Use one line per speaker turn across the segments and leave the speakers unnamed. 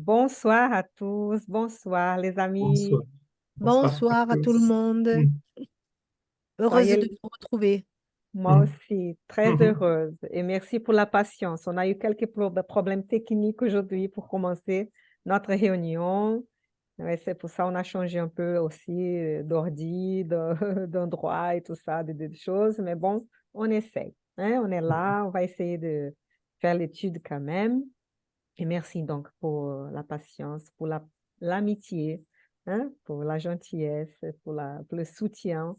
Bonsoir à tous, bonsoir les amis.
Bonsoir. Bonsoir à
Bonsoir à tout le
tous.
monde.
Mm.
Heureuse
Soyez
de vous retrouver.
moi
Mm.
aussi très
Mhm.
heureuse et merci pour la patience. On a eu quelques problèmes techniques aujourd'hui pour commencer notre réunion. Ouais, c'est pour ça qu'on a changé un peu aussi d'ordi, d'endroit et tout ça, de choses. Mais bon, on essaye, hein, on est là, on va essayer de faire l'étude quand même. Et merci donc pour la patience, pour l'amitié, hein, pour la gentillesse, pour le soutien.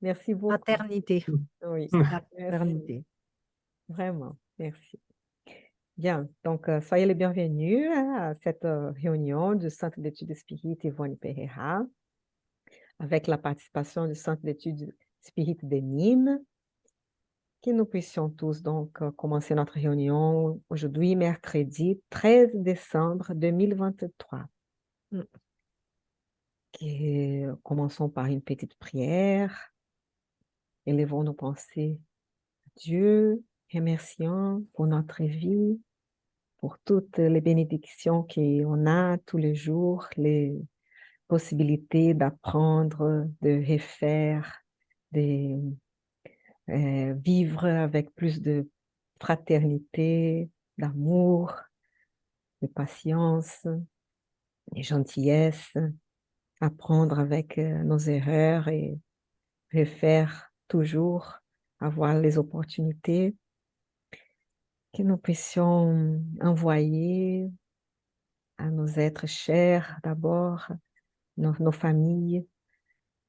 Merci beaucoup.
Fraternité.
Oui,
La
merci.
fraternité.
Vraiment, merci. Bien, donc soyez les bienvenus hein, à cette réunion du Centre d'études spirites Yvonne Pereira, avec la participation du Centre d'études spirites de Nîmes, que nous puissions tous donc commencer notre réunion aujourd'hui, mercredi 13 décembre 2023.
Mm.
Commençons par une petite prière, élevons nos pensées à Dieu, remercions pour notre vie, pour toutes les bénédictions qu'on a tous les jours, les possibilités d'apprendre, de refaire, de vivre avec plus de fraternité, d'amour, de patience, de gentillesse, apprendre avec nos erreurs et refaire toujours, avoir les opportunités que nous puissions envoyer à nos êtres chers d'abord, nos familles,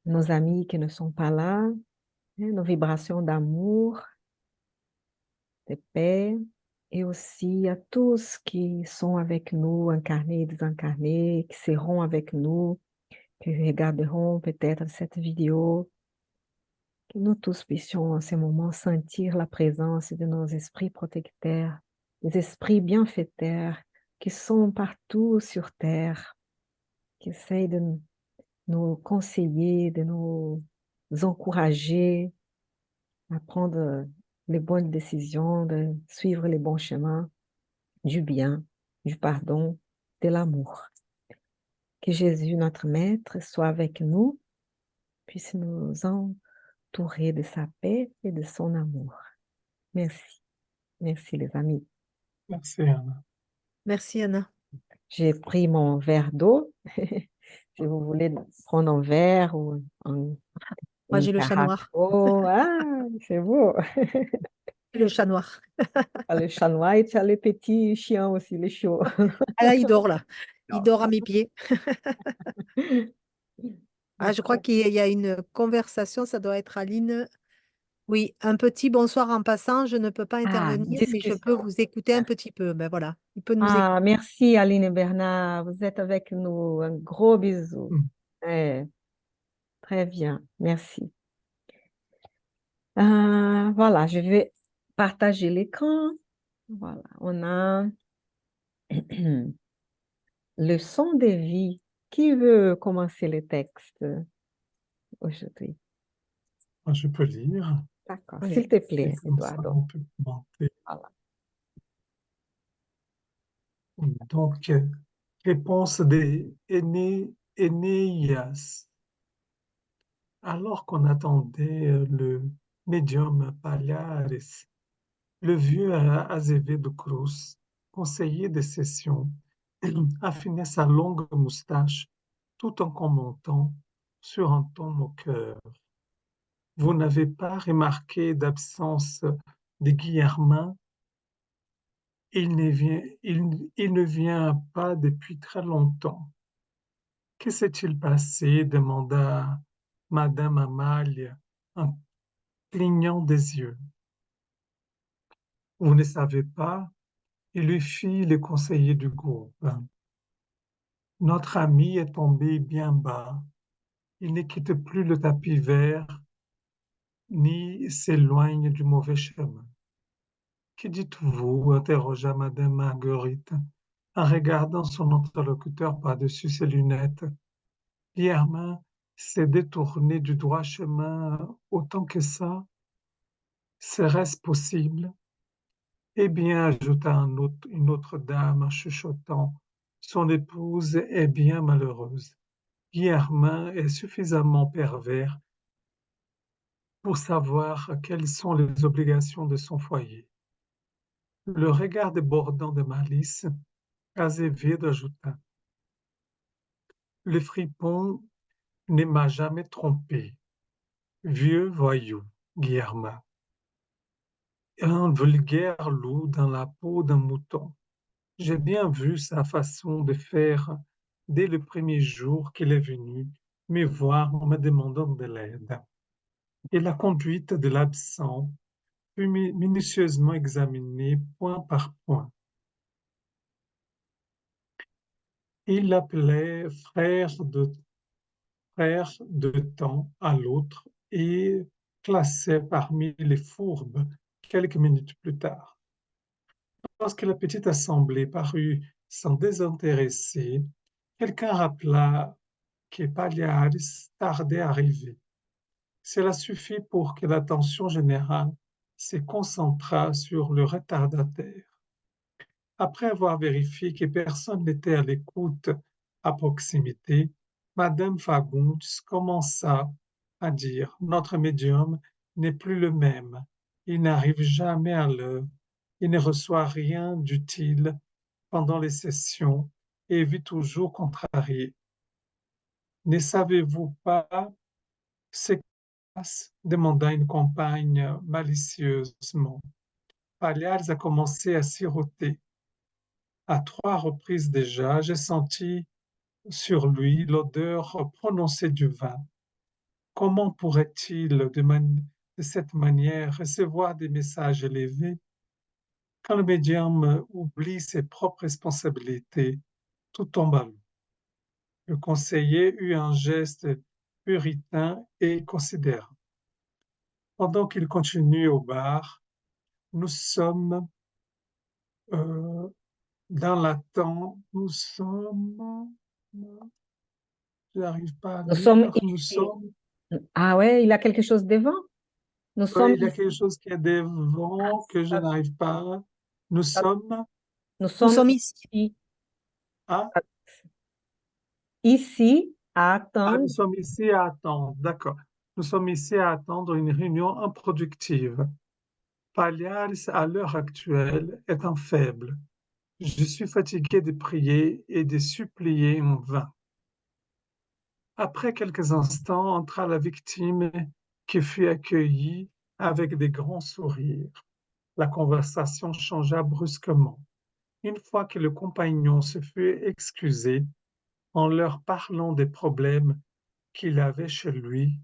nos amis qui ne sont pas là, hein, nos vibrations d'amour, de paix, et aussi à tous qui sont avec nous, incarnés et désincarnés, qui seront avec nous, qui regarderont peut-être cette vidéo, que nous tous puissions en ce moment sentir la présence de nos esprits protecteurs, des esprits bienfaiteurs qui sont partout sur Terre, qui essayent de nous conseiller, de nous encourager à prendre les bonnes décisions, de suivre les bons chemins du bien, du pardon, de l'amour. Que Jésus, notre Maître, soit avec nous, puisse nous entourer de sa paix et de son amour. Merci. Merci les amis.
Merci, Anna.
Merci Anna.
J'ai pris mon verre d'eau. Si vous voulez prendre un verre ou
Moi,
une
j'ai le chat
carafe
noir.
d'eau, ah, c'est beau.
J'ai le chat noir.
Tu as le chat noir et tu as les petits chiens aussi, les chiots.
Ah là, il dort là. Il
Non.
dort à mes pieds. Ah, je crois
D'accord.
qu'il y a une conversation, ça doit être Aline. Oui, un petit bonsoir en passant. Je ne peux pas
Ah,
intervenir, mais je peux
discussion.
vous écouter un petit peu. Ben voilà, il peut nous écouter.
Ah, merci Aline et Bernard, vous êtes avec nous. Un gros bisou.
Mm.
Eh, très bien, merci. Voilà, je vais partager l'écran. Voilà, on a leçon de vie. Qui veut commencer le texte aujourd'hui?
Moi, je peux lire.
D'accord, s'il
Allez.
te
Et
plaît,
comme ça,
Eduardo.
on peut commenter.
Voilà.
Donc, réponse Énéas. Alors qu'on attendait le médium Palhares, le vieux Azevedo Cruz, conseiller de session, affinait sa longue moustache tout en commentant sur un ton moqueur. Vous n'avez pas remarqué d'absence de Guillermin? Il ne vient pas depuis très longtemps. Que s'est-il passé? Demanda madame Amalia en clignant des yeux. Vous ne savez pas? Il lui fit le conseiller du groupe. Notre ami est tombé bien bas. Il ne quitte plus le tapis vert ni s'éloigne du mauvais chemin. Que dites-vous? Interrogea madame Marguerite en regardant son interlocuteur par-dessus ses lunettes. Guillermin s'est détourné du droit chemin autant que ça? Serait-ce possible? Eh bien, ajouta une autre dame en chuchotant, Son épouse est bien malheureuse. Guillermin est suffisamment pervers pour savoir quelles sont les obligations de son foyer. Le regard débordant de malice, Azevedo ajouta: Le fripon ne m'a jamais trompé. Vieux voyou, Guillermin, un vulgaire loup dans la peau d'un mouton. J'ai bien vu sa façon de faire dès le premier jour qu'il est venu me voir en me demandant de l'aide. Et la conduite de l'absent fut minutieusement examinée point par point. Il l'appelait frère de temps à l'autre et classait parmi les fourbes quelques minutes plus tard. Lorsque la petite assemblée parut s'en désintéresser, quelqu'un rappela que Pagliaris tardait à arriver. Cela suffit pour que l'attention générale se concentrât sur le retardataire. Après avoir vérifié que personne n'était à l'écoute à proximité, madame Fagundes commença à dire: Notre médium n'est plus le même. Il n'arrive jamais à l'heure. Il ne reçoit rien d'utile pendant les sessions et vit toujours contrarié. Ne savez-vous pas ce qui se passe? Demanda une compagne malicieusement. Pagliaris a commencé à siroter. À 3 reprises déjà, j'ai senti sur lui l'odeur prononcée du vin. Comment pourrait-il, de cette manière, recevoir des messages élevés? Quand le médium oublie ses propres responsabilités, tout tombe à l'eau. Le conseiller eut un geste puritain et considérant. Pendant qu'il continue au bar, nous sommes dans l'attente, je n'arrive pas à
Nous sommes
lire, nous
ici.
sommes,
Ah ouais, il a quelque chose devant. Nous sommes
il y a quelque chose qui est devant que je
ici.
n'arrive pas, nous sommes,
Nous
Nous
sommes
sommes ici.
ici,
ah,
ici à
nous
attendre.
sommes ici à attendre, d'accord. Nous sommes ici à attendre une réunion improductive. Pagliaris, à l'heure actuelle, est un faible. Je suis fatigué de prier et de supplier en vain. Après quelques instants, entra la victime qui fut accueillie avec des grands sourires. La conversation changea brusquement. Une fois que le compagnon se fut excusé en leur parlant des problèmes qu'il avait chez lui,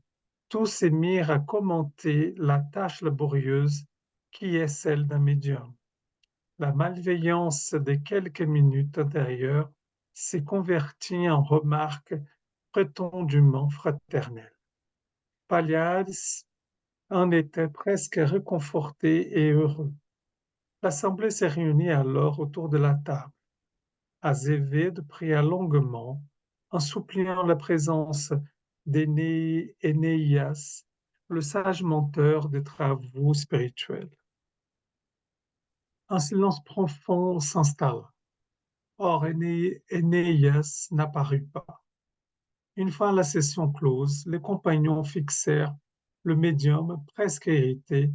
tous se mirent à commenter la tâche laborieuse qui est celle d'un médium. La malveillance des quelques minutes antérieures s'est convertie en remarques prétendument fraternelles. Pagliaris en était presque réconforté et heureux. L'assemblée s'est réunie alors autour de la table. Azevedo pria longuement, en suppliant la présence d'Énéas, le sage menteur des travaux spirituels. Un silence profond s'installa. Or, Énéas n'apparut pas. Une fois la session close, les compagnons fixèrent le médium presque irrité,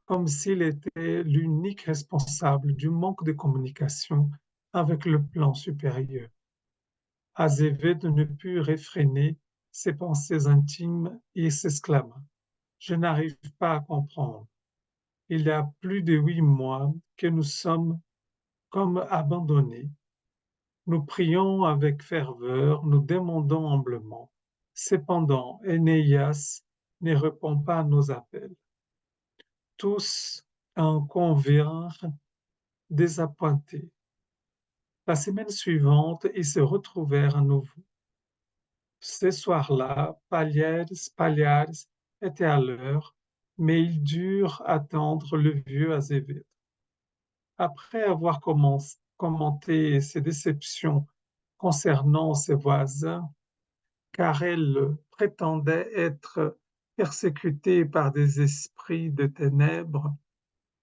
comme s'il était l'unique responsable du manque de communication avec le plan supérieur. Azevedo ne put réfréner ses pensées intimes et s'exclama: Je n'arrive pas à comprendre. Il y a plus de 8 mois que nous sommes comme abandonnés. Nous prions avec ferveur, nous demandons humblement. Cependant, Énéas ne répond pas à nos appels. Tous en convinrent désappointés. La semaine suivante, ils se retrouvèrent à nouveau. Ce soir-là, Pagliaris était à l'heure, mais ils durent attendre le vieux Azevedo. Après avoir commenté ses déceptions concernant ses voisins, car elle prétendait être persécutée par des esprits de ténèbres,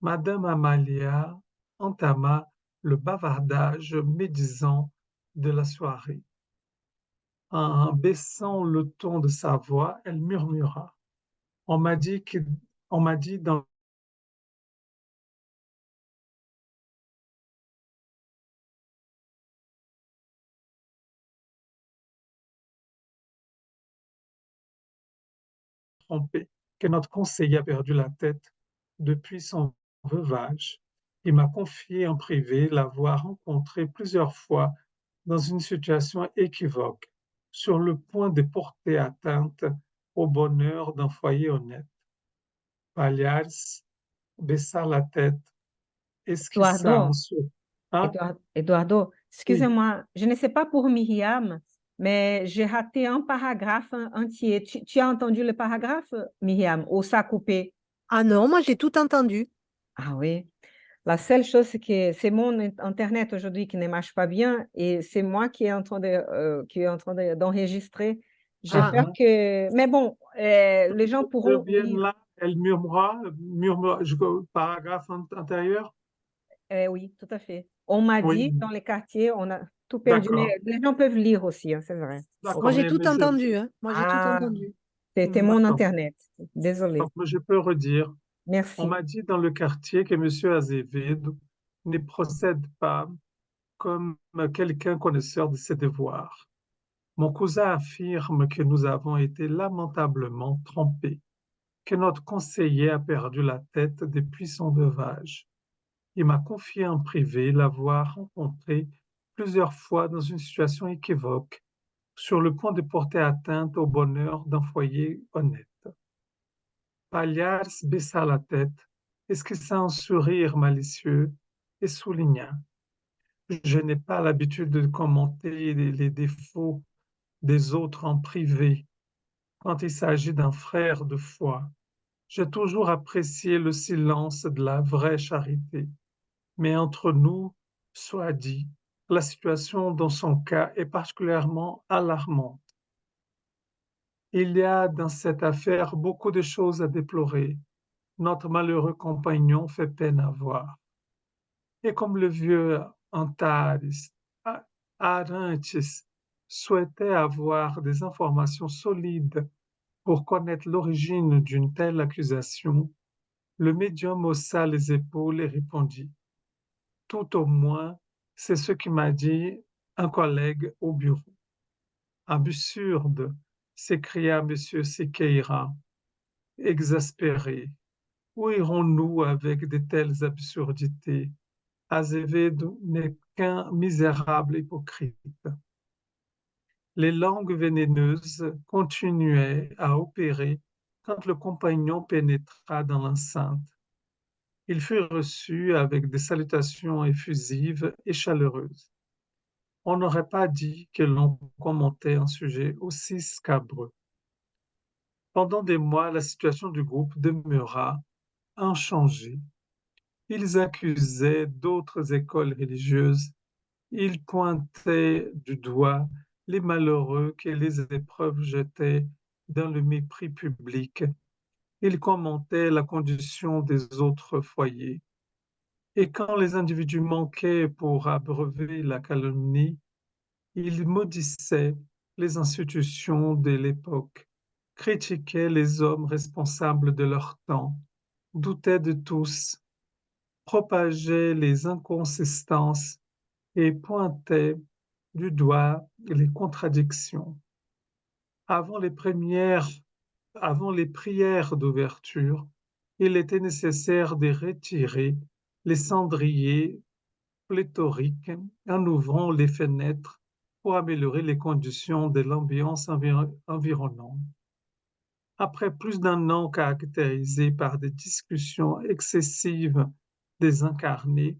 madame Amalia entama le bavardage médisant de la soirée. En baissant le ton de sa voix, elle murmura. On m'a dit que, on m'a dit d'en tromper, que notre conseiller a perdu la tête depuis son veuvage. Il m'a confié en privé l'avoir rencontré plusieurs fois dans une situation équivoque, sur le point de porter atteinte au bonheur d'un foyer honnête. Palhares baissa la tête, esquissa un
Eduardo,
sourire. Ah,
Eduardo,
oui,
excusez-moi, je ne sais pas pour Myriam, mais j'ai raté un paragraphe entier. Tu as entendu le paragraphe, Myriam, ou ça a coupé?
Ah non, moi j'ai tout entendu.
Ah oui. La seule chose, c'est que c'est mon Internet aujourd'hui qui ne marche pas bien et c'est moi qui est en train d'enregistrer. J'ai
Ah,
peur
ah,
que... Mais bon, les gens
je
pourront
viens
lire.
là, elle murmura jusqu'au paragraphe antérieur.
Oui, tout à fait. On m'a
Oui,
dit, dans les quartiers, on a tout perdu, mais
d'accord,
les gens peuvent lire aussi, hein, c'est vrai.
moi
d'accord,
j'ai tout
mais
entendu, hein. Moi j'ai tout
Ah,
entendu.
c'était
Hmm.
mon
d'accord.
Internet. Désolée.
Donc, je peux redire. On
Merci.
m'a dit dans le quartier que M. Azevedo ne procède pas comme quelqu'un connaisseur de ses devoirs. Mon cousin affirme que nous avons été lamentablement trompés, que notre conseiller a perdu la tête depuis son veuvage. Il m'a confié en privé l'avoir rencontré plusieurs fois dans une situation équivoque, sur le point de porter atteinte au bonheur d'un foyer honnête. Palliars baissa la tête, esquissa un sourire malicieux et souligna: Je n'ai pas l'habitude de commenter les défauts des autres en privé quand il s'agit d'un frère de foi. J'ai toujours apprécié le silence de la vraie charité. Mais entre nous, soit dit, la situation dans son cas est particulièrement alarmante. Il y a dans cette affaire beaucoup de choses à déplorer. Notre malheureux compagnon fait peine à voir. Et comme le vieux Antares Arantes souhaitait avoir des informations solides pour connaître l'origine d'une telle accusation, le médium haussa les épaules et répondit: Tout au moins, c'est ce que m'a dit un collègue au bureau. Absurde, s'écria M. Sequeira, exaspéré. Où irons-nous avec de telles absurdités? Azevedo n'est qu'un misérable hypocrite. Les langues vénéneuses continuaient à opérer quand le compagnon pénétra dans l'enceinte. Il fut reçu avec des salutations effusives et chaleureuses. On n'aurait pas dit que l'on commentait un sujet aussi scabreux. Pendant des mois, la situation du groupe demeura inchangée. Ils accusaient d'autres écoles religieuses, ils pointaient du doigt les malheureux que les épreuves jetaient dans le mépris public, ils commentaient la condition des autres foyers. Et quand les individus manquaient pour abreuver la calomnie, ils maudissaient les institutions de l'époque, critiquaient les hommes responsables de leur temps, doutaient de tous, propageaient les inconsistances et pointaient du doigt les contradictions. Avant les premières, Avant les prières d'ouverture, il était nécessaire de retirer les cendriers pléthoriques en ouvrant les fenêtres pour améliorer les conditions de l'ambiance environnante. Après plus d'un an caractérisé par des discussions excessives désincarnées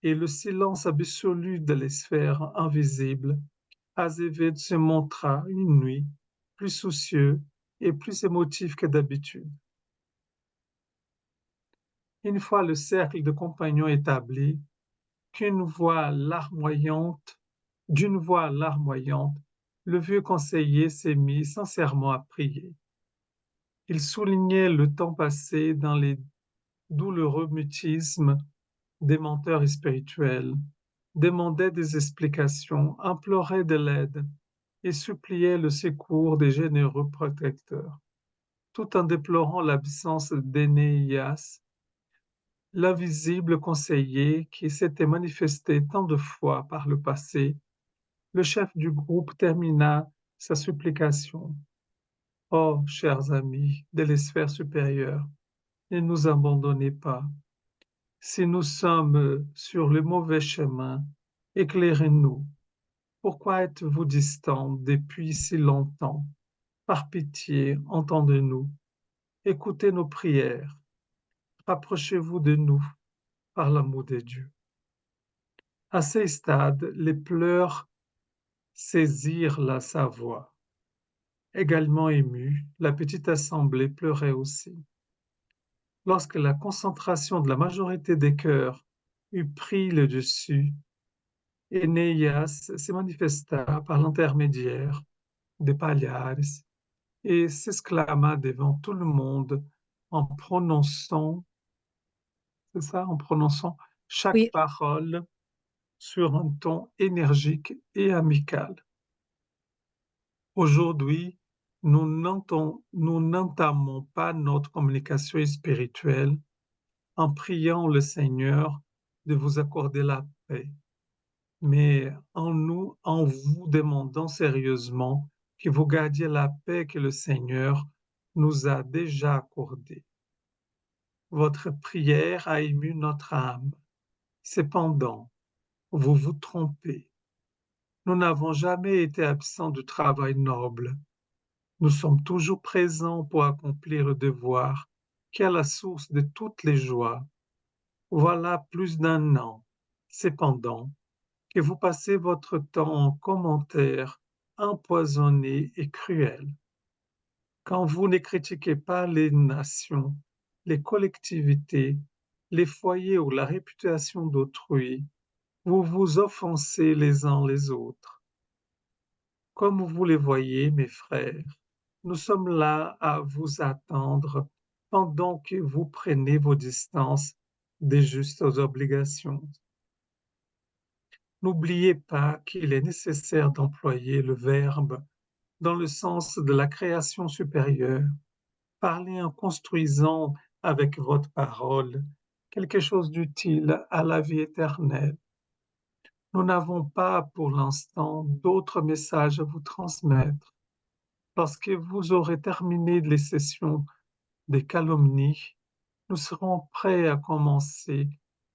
et le silence absolu de les sphères invisibles, Azevedo se montra une nuit plus soucieux et plus émotif que d'habitude. Une fois le cercle de compagnons établi, qu'une voix larmoyante, d'une voix larmoyante, le vieux conseiller s'est mis sincèrement à prier. Il soulignait le temps passé dans les douloureux mutismes des menteurs spirituels, demandaient des explications, imploraient de l'aide et suppliaient le secours des généreux protecteurs, tout en déplorant l'absence d'Énéas, l'invisible conseiller qui s'était manifesté tant de fois par le passé. Le chef du groupe termina sa supplication. Oh, chers amis de les sphères supérieures, ne nous abandonnez pas. Si nous sommes sur le mauvais chemin, éclairez-nous. Pourquoi êtes-vous distants depuis si longtemps? Par pitié, entendez-nous. Écoutez nos prières. Rapprochez-vous de nous par l'amour de Dieu. À ces stades, les pleurs saisirent sa voix. Également émue, la petite assemblée pleurait aussi. Lorsque la concentration de la majorité des cœurs eut pris le dessus, Énéas se manifesta par l'intermédiaire de Palhares et s'exclama devant tout le monde en prononçant, c'est ça, en prononçant chaque
Oui,
parole sur un ton énergique et amical. Aujourd'hui, nous n'entamons pas notre communication spirituelle en priant le Seigneur de vous accorder la paix, mais en vous demandant sérieusement que vous gardiez la paix que le Seigneur nous a déjà accordée. Votre prière a ému notre âme. Cependant, vous vous trompez. Nous n'avons jamais été absents du travail noble. Nous sommes toujours présents pour accomplir le devoir qui est la source de toutes les joies. Voilà plus d'un an, cependant, que vous passez votre temps en commentaires empoisonnés et cruels. Quand vous ne critiquez pas les nations, les collectivités, les foyers ou la réputation d'autrui, vous vous offensez les uns les autres. Comme vous les voyez, mes frères, nous sommes là à vous attendre pendant que vous prenez vos distances des justes obligations. N'oubliez pas qu'il est nécessaire d'employer le verbe dans le sens de la création supérieure. Parlez en construisant avec votre parole quelque chose d'utile à la vie éternelle. Nous n'avons pas pour l'instant d'autres messages à vous transmettre. Lorsque vous aurez terminé les sessions des calomnies, nous serons prêts à commencer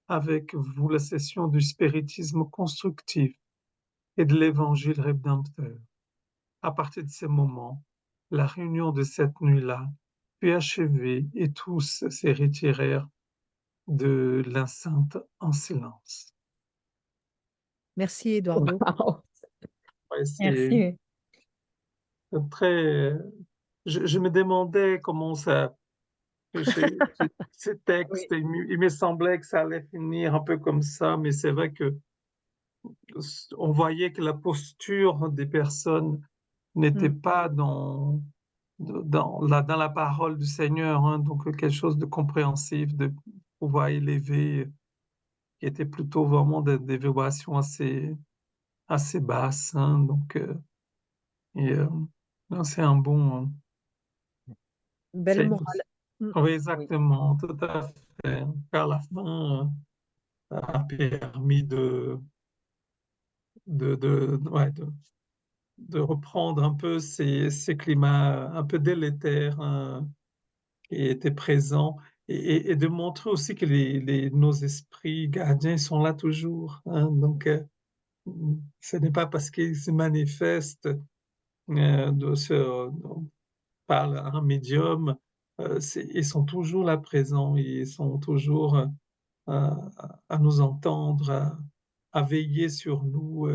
avec vous la session du spiritisme constructif et de l'évangile rédempteur. À partir de ce moment, la réunion de cette nuit-là fut achevée et tous se retirèrent de l'enceinte en silence.
merci Eduardo.
Wow,
Ouais, c'est
merci.
très. Je me demandais comment ça. Ce texte,
Oui.
il me semblait que ça allait finir un peu comme ça, mais c'est vrai que on voyait que la posture des personnes n'était
Mm.
pas dans la parole du Seigneur, hein, donc quelque chose de compréhensif, de pouvoir élever, qui était plutôt vraiment des vibrations assez basses, hein, donc et, non, c'est un bon,
Belle
c'est,
morale. Mm.
oui,
Oui.
exactement, tout à fait. Car la fin a permis ouais, de reprendre un peu ces climats un peu délétères, hein, qui étaient présents et de montrer aussi que nos esprits gardiens sont là toujours, hein. Donc, ce n'est pas parce qu'ils se manifestent par un médium, ils sont toujours là présents, ils sont toujours à nous entendre, à veiller sur nous,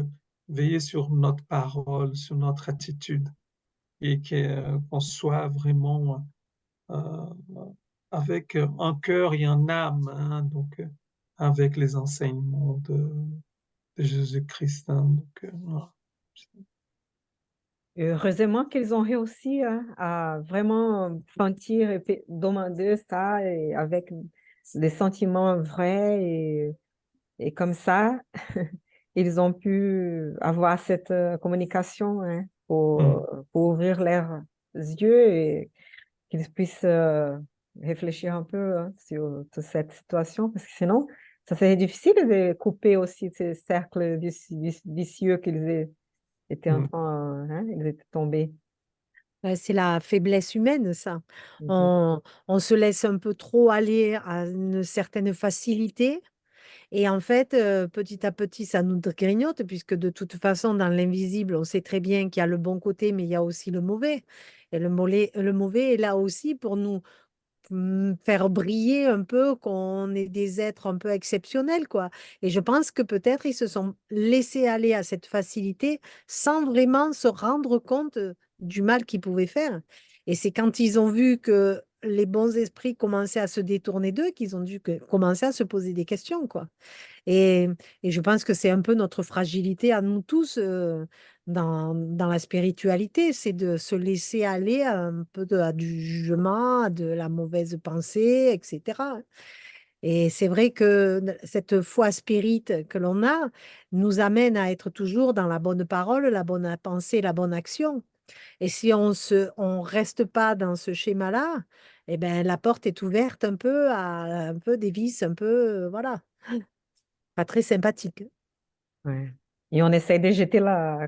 veiller sur notre parole, sur notre attitude, et qu'on soit vraiment euh, avec un cœur et une âme, hein, donc avec les enseignements de Jésus-Christ, hein, donc, voilà.
Heureusement qu'ils ont réussi à vraiment sentir et demander ça et avec des sentiments vrais et comme ça, ils ont pu avoir cette communication, hein,
Mm.
pour ouvrir leurs yeux et qu'ils puissent réfléchir un peu, hein, sur toute cette situation, parce que sinon, ça serait difficile de couper aussi ces cercles vicieux étaient en
Mm.
train, hein, ils étaient tombés.
C'est la faiblesse humaine, ça.
Mhm.
On se laisse un peu trop aller à une certaine facilité. Et en fait, petit à petit, ça nous grignote, puisque de toute façon, dans l'invisible, on sait très bien qu'il y a le bon côté, mais il y a aussi le mauvais. Et le mauvais est là aussi pour nous faire briller un peu, qu'on est des êtres un peu exceptionnels, quoi. Et je pense que peut-être ils se sont laissés aller à cette facilité sans vraiment se rendre compte du mal qu'ils pouvaient faire. Et c'est quand ils ont vu que les bons esprits commençaient à se détourner d'eux qu'ils ont dû commencer à se poser des questions, quoi. Et, et je pense que c'est un peu notre fragilité à nous tous dans la spiritualité, c'est de se laisser aller à un peu à du jugement, à de la mauvaise pensée, etc. Et c'est vrai que cette foi spirite que l'on a nous amène à être toujours dans la bonne parole, la bonne pensée, la bonne action. Et si on reste pas dans ce schéma-là, eh ben, la porte est ouverte un peu à un peu des vices, un peu, voilà, pas très sympathique.
Ouais. Et on essaie de jeter la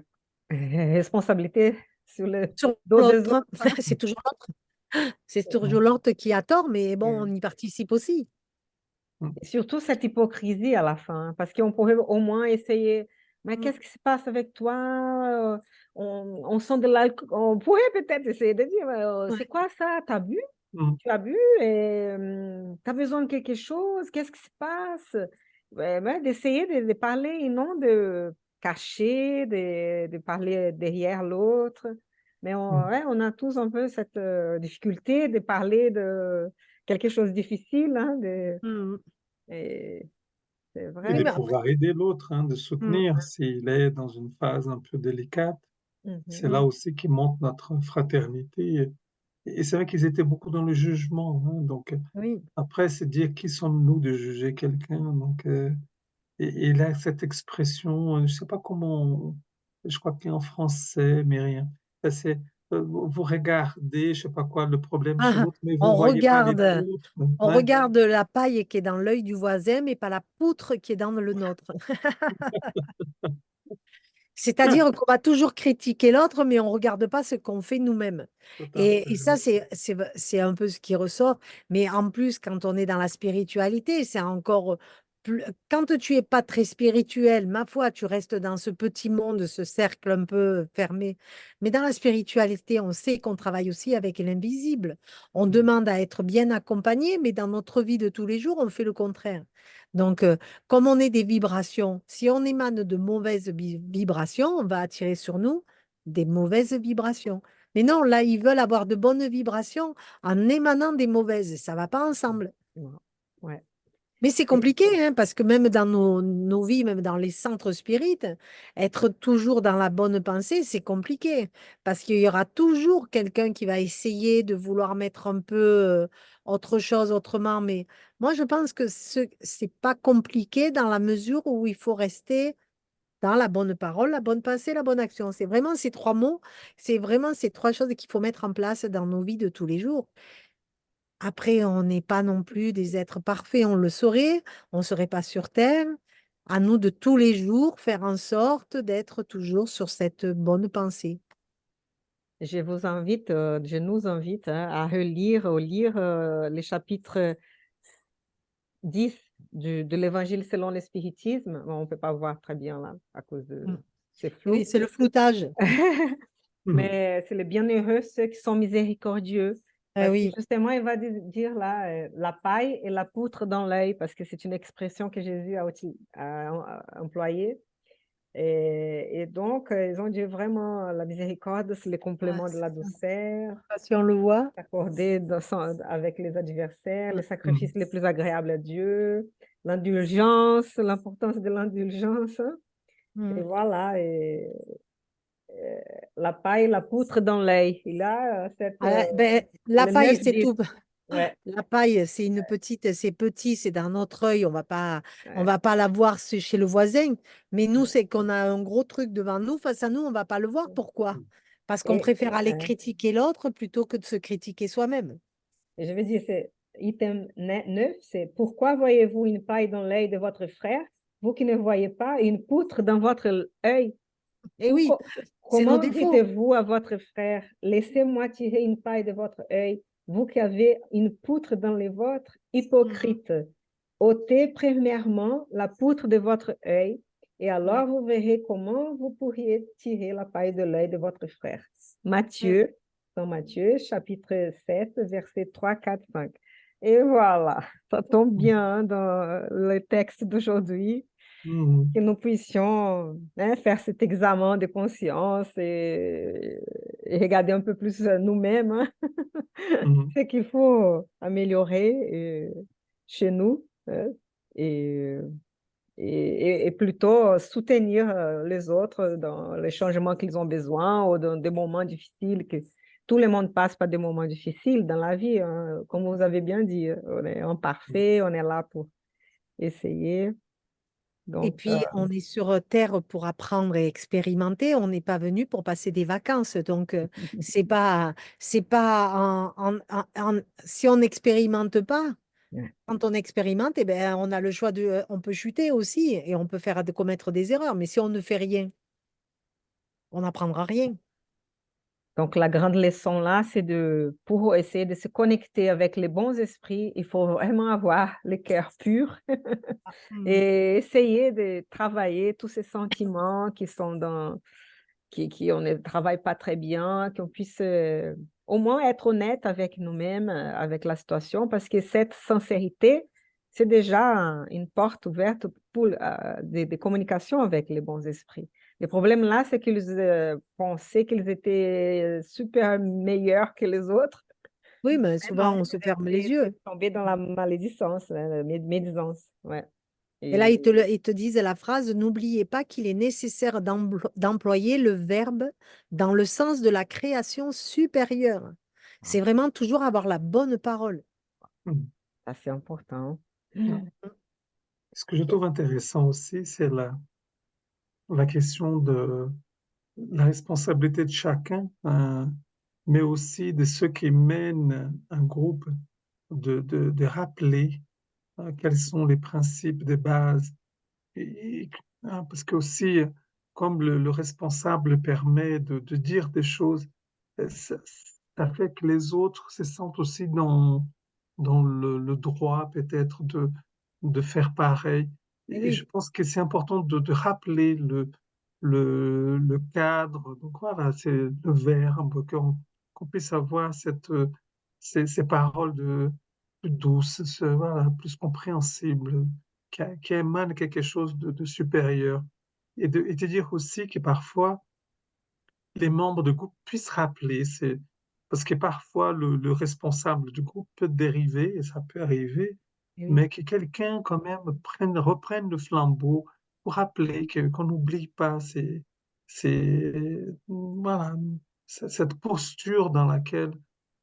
responsabilité sur le
Sur
dos des autres,
l'autre,
hein.
c'est toujours l'autre. C'est toujours l'autre qui a tort, mais bon, on
Ouais.
y participe aussi.
Mm.
Et surtout cette hypocrisie à la fin, hein, parce qu'on pourrait au moins essayer, mais
Mm.
qu'est-ce qui se passe avec toi? On sent de l'alcool. On pourrait peut-être essayer de dire, c'est
Ouais.
quoi ça? T'as bu?
Mm.
Tu as bu et tu as besoin de quelque chose? Qu'est-ce qui se passe? Ouais, d'essayer de parler et non de cacher, de parler derrière l'autre. Mais
Mm.
ouais, on a tous un peu cette difficulté de parler de quelque chose de difficile, hein,
Mm.
et c'est
Et
Oui,
vrai.
de
mais après,
pouvoir aider l'autre, hein, de
mm,
soutenir s'il est dans une phase un peu délicate. C'est
Mhm.
là
mm,
aussi qui montre notre fraternité. Et c'est vrai qu'ils étaient beaucoup dans le jugement, hein. Donc,
oui.
après, c'est dire qui sommes-nous de juger quelqu'un. Donc, et là, cette expression, je ne sais pas comment, je crois qu'il y a en français, mais rien. Ça, c'est vous regardez, je ne sais pas quoi, le problème chez
Ah,
l'autre, mais vous ne voyez pas les autres.
on
Ouais,
regarde la paille qui est dans l'œil du voisin, mais pas la poutre qui est dans le nôtre. C'est-à-dire qu'on va toujours critiquer l'autre, mais on ne regarde pas ce qu'on fait nous-mêmes.
tout à fait.
Et ça, c'est un peu ce qui ressort. Mais en plus, quand on est dans la spiritualité, c'est encore plus... Quand tu es pas très spirituel, ma foi, tu restes dans ce petit monde, ce cercle un peu fermé. Mais dans la spiritualité, on sait qu'on travaille aussi avec l'invisible. On demande à être bien accompagné, mais dans notre vie de tous les jours, on fait le contraire. Donc, comme on est des vibrations, si on émane de mauvaises vibrations, on va attirer sur nous des mauvaises vibrations. Mais non, là, ils veulent avoir de bonnes vibrations en émanant des mauvaises. Ça va pas ensemble.
Ouais. Ouais.
Mais c'est compliqué, hein, parce que même dans nos vies, même dans les centres spirites, être toujours dans la bonne pensée, c'est compliqué. Parce qu'il y aura toujours quelqu'un qui va essayer de vouloir mettre un peu autre chose autrement. Mais moi, je pense que c'est pas compliqué dans la mesure où il faut rester dans la bonne parole, la bonne pensée, la bonne action. C'est vraiment ces trois mots, c'est vraiment ces trois choses qu'il faut mettre en place dans nos vies de tous les jours. Après, on n'est pas non plus des êtres parfaits, on le saurait, on ne serait pas sur Terre. À nous de tous les jours faire en sorte d'être toujours sur cette bonne pensée.
Je nous invite, hein, à relire ou lire les chapitres 10 de l'Évangile selon le spiritisme. Bon, on ne peut pas voir très bien là à cause de...
Mm.
C'est
Oui,
flou.
c'est le floutage.
Mhm.
Mais c'est les bienheureux, ceux qui sont miséricordieux. Parce que
Oui.
justement, il va dire là, la paille et la poutre dans l'œil, parce que c'est une expression que Jésus a employée. Et donc, ils ont dit vraiment, la miséricorde, c'est le
Ah,
complément de la
c'est ça.
douceur,
Si on le voit.
s'accorder avec les adversaires,
Mm.
les sacrifices les plus agréables à Dieu, l'indulgence, l'importance de l'indulgence, hein. Et
Mm.
voilà, et la paille, la poutre dans l'œil. Il a cette,
Ah, ben,
c'est
la
le
paille,
9
c'est
10.
tout.
Ouais,
La paille, c'est une petite, c'est petit, c'est dans notre œil, on
ouais,
va pas la voir chez le voisin. Mais nous,
ouais.
c'est qu'on a un gros truc devant nous, face à nous, on va pas le voir. Pourquoi? Parce qu'on préfère aller
Ouais.
critiquer l'autre plutôt que de se critiquer soi-même.
Et je veux dire, c'est item 9, c'est pourquoi voyez-vous une paille dans l'œil de votre frère, vous qui ne voyez pas une poutre dans votre œil?
Et
Ou
oui, c'est nos
comment
défauts.
dites-vous à votre frère, laissez-moi tirer une paille de votre œil, vous qui avez une poutre dans les vôtres,
Mhm.
hypocrite. Ôtez premièrement la poutre de votre œil, et
Ouais,
alors vous verrez comment vous pourriez tirer la paille de l'œil de votre frère.
ouais.
Matthieu, dans Matthieu, chapitre 7, versets 3, 4, 5. Et voilà, ça tombe bien dans le texte d'aujourd'hui
Mhm.
que nous puissions faire cet examen de conscience et regarder un peu plus nous-mêmes, hein,
Mhm.
ce qu'il faut améliorer chez nous, hein, et, et plutôt soutenir les autres dans les changements qu'ils ont besoin ou dans des moments difficiles que tout le monde passe par des moments difficiles dans la vie, hein. Comme vous avez bien dit, on est imparfait, on est là pour essayer.
Et
Donc,
puis, on est sur Terre pour apprendre et expérimenter. On n'est pas venu pour passer des vacances. Donc, c'est pas si on n'expérimente pas, quand on expérimente, eh ben, on a le choix on peut chuter aussi et on peut commettre des erreurs. Mais si on ne fait rien, on n'apprendra rien.
Donc, la grande leçon là, c'est pour essayer de se connecter avec les bons esprits, il faut vraiment avoir le cœur pur
Mhm.
et essayer de travailler tous ces sentiments qui sont qui on ne travaille pas très bien, qu'on puisse au moins être honnête avec nous-mêmes, avec la situation, parce que cette sincérité, c'est déjà une porte ouverte pour des communications avec les bons esprits. Le problème là, c'est qu'ils pensaient qu'ils étaient super meilleurs que les autres.
Oui, mais
Mais
souvent,
non,
on se ferme les
c'est
yeux.
tombé dans la malédicence, hein, la médisance. Ouais.
Et là,
Et
ils te disent la phrase, n'oubliez pas qu'il est nécessaire d'employer le verbe dans le sens de la création supérieure. C'est vraiment toujours avoir la bonne parole.
Mhm.
ça, c'est important.
Ce que je trouve intéressant aussi, c'est la question de la responsabilité de chacun, mais aussi de ceux qui mènent un groupe, de rappeler quels sont les principes de base. Parce que aussi, comme le responsable permet de dire des choses, ça fait que les autres se sentent aussi dans le droit peut-être de faire pareil.
Et
Et je
oui,
pense que c'est important de rappeler le cadre. Donc voilà, c'est le verbe, qu'on puisse avoir ces paroles plus douces, voilà, plus compréhensibles qui émane quelque chose de supérieur. Et de dire aussi que parfois, les membres du groupe puissent rappeler, parce que parfois, le responsable du groupe peut dériver, et ça peut arriver,
et oui.
mais que quelqu'un quand même reprenne le flambeau pour rappeler qu'on n'oublie pas voilà, cette posture dans laquelle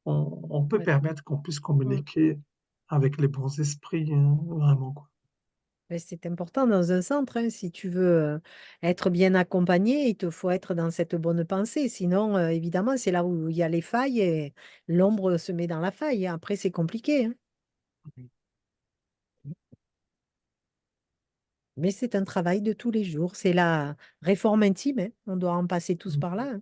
on peut
Ouais.
permettre qu'on puisse
Mm.
communiquer avec les bons esprits, hein, vraiment, quoi.
Mais c'est important dans un centre, hein. Si tu veux être bien accompagné, il te faut être dans cette bonne pensée. Sinon, évidemment, c'est là où il y a les failles et l'ombre se met dans la faille, hein. Après, c'est compliqué, hein. Mais c'est un travail de tous les jours. C'est la réforme intime, hein. On doit en passer tous par là, hein.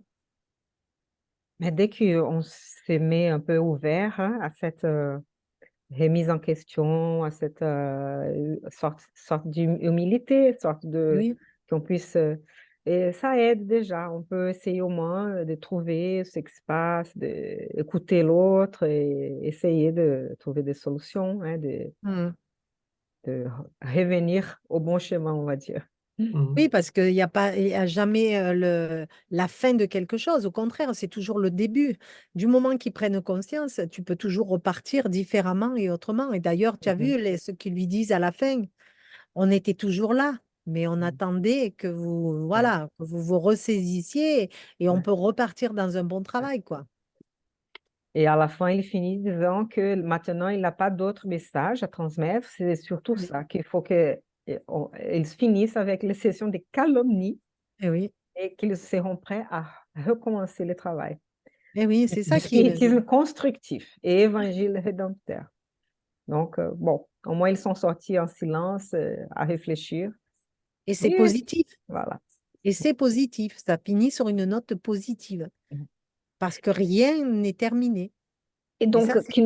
Mais dès qu'on se met un peu ouvert hein, à cette remise en question, à cette sorte d'humilité, sorte de
Oui.
qu'on puisse et ça aide déjà. On peut essayer au moins de trouver ce qui se passe, d'écouter l'autre et essayer de trouver des solutions, hein,
Mm.
de revenir au bon chemin, on va dire.
Oui, parce il y a jamais la fin de quelque chose. Au contraire, c'est toujours le début. Du moment qu'ils prennent conscience, tu peux toujours repartir différemment et autrement. Et d'ailleurs, tu as vu
Mhm.
ce qu'ils lui disent à la fin. On était toujours là, mais on attendait que
Ouais,
voilà, que vous vous ressaisissiez et on
ouais,
peut repartir dans un bon
ouais.
travail, quoi.
Et à la fin, il finit disant que maintenant, il n'a pas d'autres messages à transmettre. C'est surtout
Oui,
ça, qu'il faut qu'ils finissent avec les sessions de calomnie
eh oui,
et qu'ils seront prêts à recommencer le travail.
eh oui, c'est
Du
ça qui est
spiritisme constructif et évangile rédempteur. Donc, bon, au moins, ils sont sortis en silence à réfléchir.
et c'est
Mais
positif.
voilà.
Et c'est positif. Ça finit sur une note positive parce que rien n'est terminé.
Et
Et ça,
donc,
c'est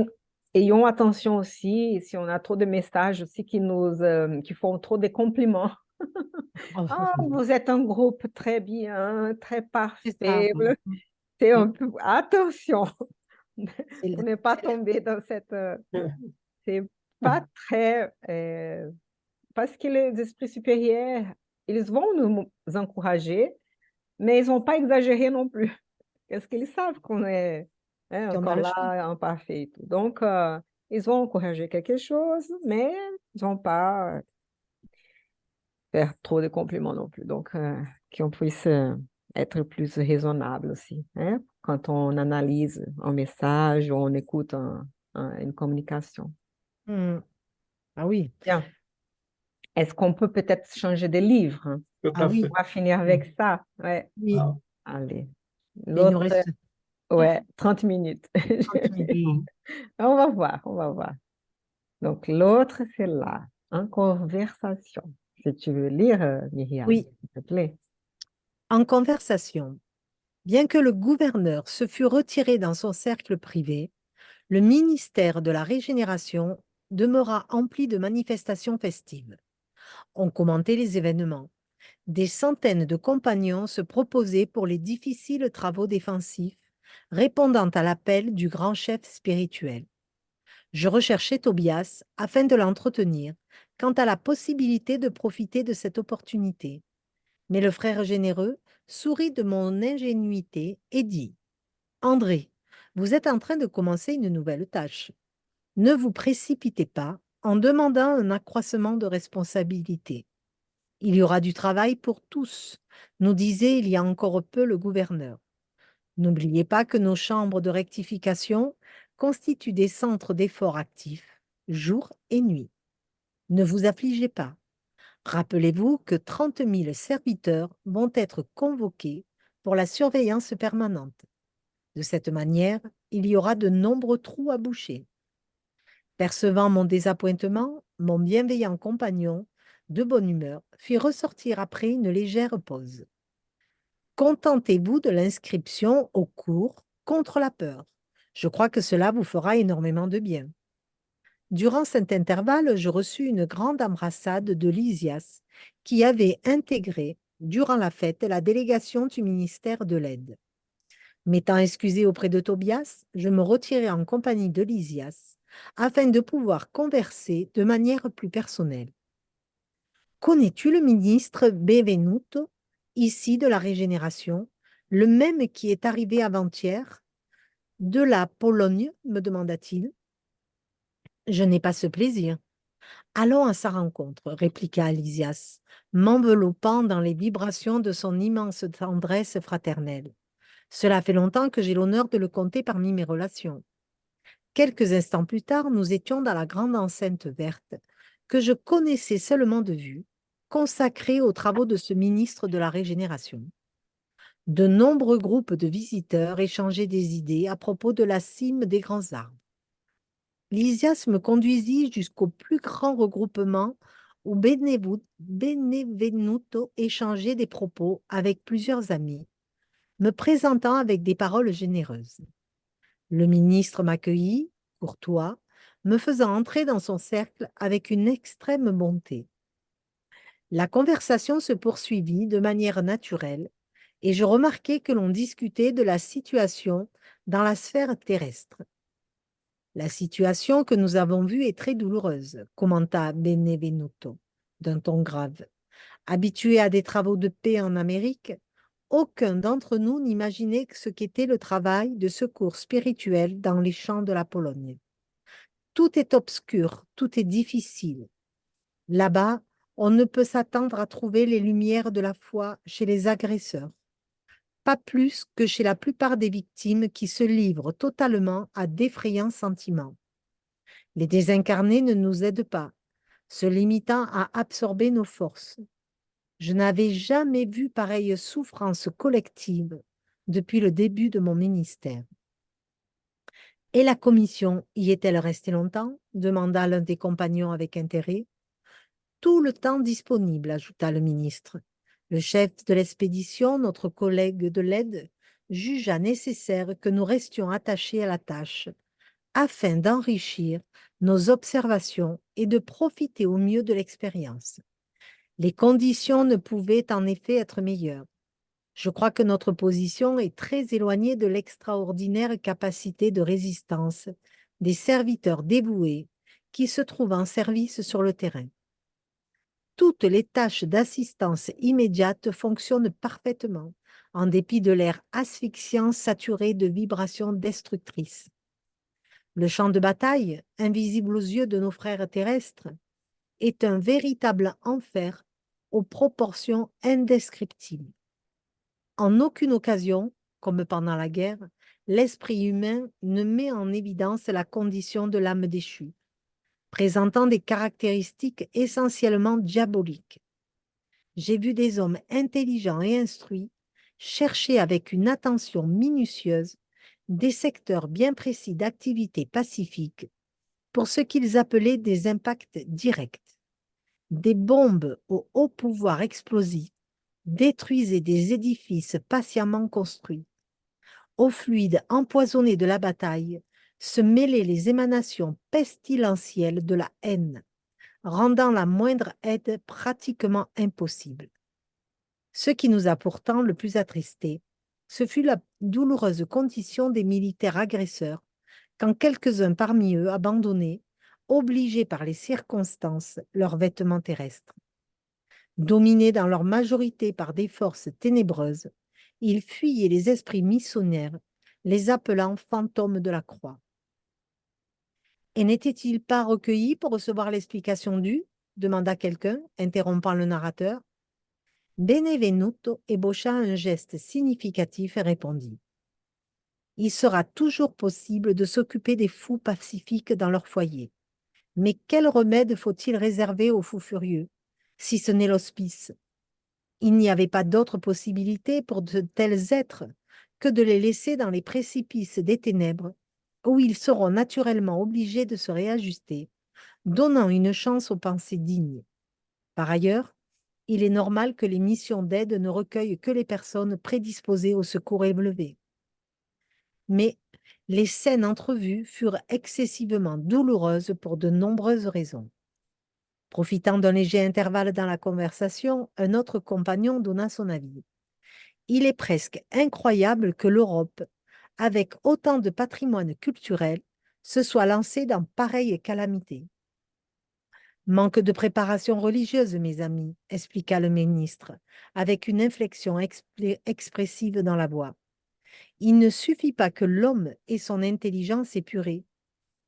ayons attention aussi, si on a trop de messages aussi qui font trop de compliments. Ah, vous êtes un groupe très bien, très
c'est ça.
parfait. C'est
Mm.
un peu, attention,
C'est
pour
le-
ne pas tomber dans cette, c'est pas très, parce que les esprits supérieurs, ils vont nous encourager, mais ils vont pas exagérer non plus. Parce qu'ils savent qu'on est
qu'on a
encore
le choix.
là, imparfait et tout. Donc, ils vont encourager quelque chose, mais ils vont pas faire trop de compliments non plus. Donc, qu'on puisse être plus raisonnable aussi, hein, quand on analyse un message ou on écoute une communication.
Mm. Ah oui,
Bien. Est-ce qu'on peut peut-être changer de livre, hein?
Tout
ah
à
oui,
fait.
On va finir avec ça. Ouais.
oui.
Ah,
Allez.
Mais il nous
L'autre,
reste
ouais, 30 minutes.
30 minutes.
mm,
On va voir, on va voir. Donc, l'autre, c'est là, en conversation. Si tu veux lire, Myriam,
Oui,
s'il te plaît.
en conversation. Bien que le gouverneur se fût retiré dans son cercle privé, le ministère de la Régénération demeura empli de manifestations festives. On commentait les événements. Des centaines de compagnons se proposaient pour les difficiles travaux défensifs, répondant à l'appel du grand chef spirituel. Je recherchais Tobias afin de l'entretenir quant à la possibilité de profiter de cette opportunité. Mais le frère généreux sourit de mon ingénuité et dit: André, vous êtes en train de commencer une nouvelle tâche. Ne vous précipitez pas en demandant un accroissement de responsabilité. Il y aura du travail pour tous, nous disait il y a encore peu le gouverneur. N'oubliez pas que nos chambres de rectification constituent des centres d'efforts actifs, jour et nuit. Ne vous affligez pas. Rappelez-vous que 30 000 serviteurs vont être convoqués pour la surveillance permanente. De cette manière, il y aura de nombreux trous à boucher. Percevant mon désappointement, mon bienveillant compagnon, de bonne humeur, fit ressortir après une légère pause. Contentez-vous de l'inscription au cours contre la peur. Je crois que cela vous fera énormément de bien. Durant cet intervalle, je reçus une grande embrassade de Lysias, qui avait intégré, durant la fête, la délégation du ministère de l'Aide. M'étant excusé auprès de Tobias, je me retirai en compagnie de Lysias, afin de pouvoir converser de manière plus personnelle. Connais-tu le ministre Benvenuto, ici de la Régénération, le même qui est arrivé avant-hier? De la Pologne, me demanda-t-il. Je n'ai pas ce plaisir. Allons à sa rencontre, répliqua Lysias, m'enveloppant dans les vibrations de son immense tendresse fraternelle. Cela fait longtemps que j'ai l'honneur de le compter parmi mes relations. Quelques instants plus tard, nous étions dans la grande enceinte verte, que je connaissais seulement de vue, consacrée aux travaux de ce ministre de la Régénération. De nombreux groupes de visiteurs échangeaient des idées à propos de la cime des grands arbres. Lysias me conduisit jusqu'au plus grand regroupement où Benvenuto échangeait des propos avec plusieurs amis, me présentant avec des paroles généreuses. Le ministre m'accueillit, courtois, me faisant entrer dans son cercle avec une extrême bonté. La conversation se poursuivit de manière naturelle et je remarquai que l'on discutait de la situation dans la sphère terrestre. La situation que nous avons vue est très douloureuse, commenta Benvenuto, d'un ton grave. Habitué à des travaux de paix en Amérique, aucun d'entre nous n'imaginait ce qu'était le travail de secours spirituel dans les champs de la Pologne. Tout est obscur, tout est difficile. Là-bas, on ne peut s'attendre à trouver les lumières de la foi chez les agresseurs. pas plus que chez la plupart des victimes qui se livrent totalement à d'effrayants sentiments. Les désincarnés ne nous aident pas, se limitant à absorber nos forces. Je n'avais jamais vu pareille souffrance collective depuis le début de mon ministère. Et la commission y est-elle restée longtemps? Demanda l'un des compagnons avec intérêt. Tout le temps disponible, ajouta le ministre. Le chef de l'expédition, notre collègue de l'aide, jugea nécessaire que nous restions attachés à la tâche afin d'enrichir nos observations et de profiter au mieux de l'expérience. Les conditions ne pouvaient en effet être meilleures. Je crois que notre position est très éloignée de l'extraordinaire capacité de résistance des serviteurs dévoués qui se trouvent en service sur le terrain. Toutes les tâches d'assistance immédiate fonctionnent parfaitement, en dépit de l'air asphyxiant saturé de vibrations destructrices. Le champ de bataille, invisible aux yeux de nos frères terrestres, est un véritable enfer aux proportions indescriptibles. En aucune occasion, comme pendant la guerre, l'esprit humain ne met en évidence la condition de l'âme déchue, présentant des caractéristiques essentiellement diaboliques. J'ai vu des hommes intelligents et instruits chercher avec une attention minutieuse des secteurs bien précis d'activité pacifique pour ce qu'ils appelaient des impacts directs. Des bombes au haut pouvoir explosif détruisaient des édifices patiemment construits. Au fluide empoisonné de la bataille se mêlaient les émanations pestilentielles de la haine, rendant la moindre aide pratiquement impossible. Ce qui nous a pourtant le plus attristés, ce fut la douloureuse condition des militaires agresseurs, quand quelques-uns parmi eux abandonnaient, obligés par les circonstances, leurs vêtements terrestres. Dominés dans leur majorité par des forces ténébreuses, ils fuyaient les esprits missionnaires, les appelant fantômes de la croix. Et n'étaient-ils pas recueillis pour recevoir l'explication due? Demanda quelqu'un, interrompant le narrateur. Benevenuto ébaucha un geste significatif et répondit. Il sera toujours possible de s'occuper des fous pacifiques dans leur foyer. Mais quel remède faut-il réserver aux fous furieux, si ce n'est l'hospice? Il n'y avait pas d'autre possibilité pour de tels êtres que de les laisser dans les précipices des ténèbres, où ils seront naturellement obligés de se réajuster, donnant une chance aux pensées dignes. Par ailleurs, il est normal que les missions d'aide ne recueillent que les personnes prédisposées au secours élevé. Mais les scènes entrevues furent excessivement douloureuses pour de nombreuses raisons. Profitant d'un léger intervalle dans la conversation, un autre compagnon donna son avis. Il est presque incroyable que l'Europe, avec autant de patrimoine culturel, se soit lancée dans pareille calamité. Manque de préparation religieuse, mes amis, expliqua le ministre, avec une inflexion expressive dans la voix. Il ne suffit pas que l'homme ait son intelligence épurée.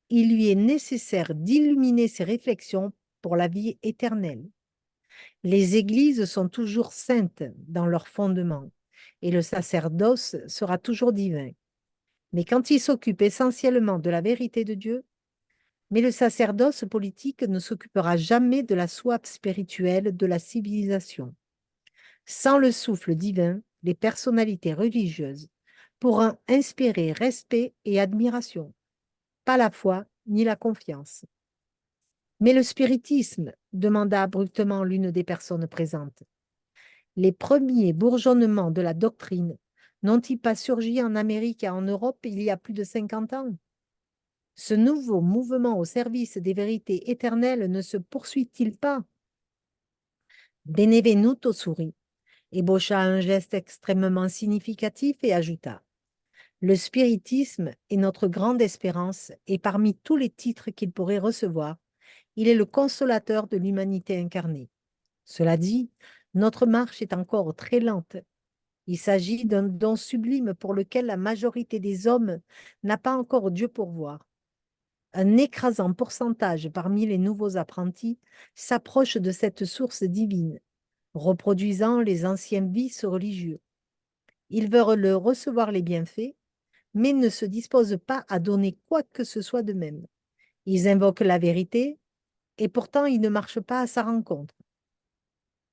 Il lui est nécessaire d'illuminer ses réflexions pour la vie éternelle. Les églises sont toujours saintes dans leur fondement, et le sacerdoce sera toujours divin. Mais quand il s'occupe essentiellement de la vérité de Dieu, mais le sacerdoce politique ne s'occupera jamais de la soif spirituelle de la civilisation. Sans le souffle divin, les personnalités religieuses pourront inspirer respect et admiration, pas la foi ni la confiance. Mais le spiritisme, demanda abruptement l'une des personnes présentes. Les premiers bourgeonnements de la doctrine n'ont-ils pas surgi en Amérique et en Europe il y a plus de 50 ans? Ce nouveau mouvement au service des vérités éternelles ne se poursuit-il pas? Benevenuto sourit, ébaucha un geste extrêmement significatif et ajouta. Le spiritisme est notre grande espérance et parmi tous les titres qu'il pourrait recevoir, il est le consolateur de l'humanité incarnée. Cela dit, notre marche est encore très lente. Il s'agit d'un don sublime pour lequel la majorité des hommes n'a pas encore Dieu pour voir. Un écrasant pourcentage parmi les nouveaux apprentis s'approche de cette source divine, reproduisant les anciens vices religieux. Ils veulent recevoir les bienfaits, mais ne se disposent pas à donner quoi que ce soit d'eux-mêmes. Ils invoquent la vérité, et pourtant ils ne marchent pas à sa rencontre.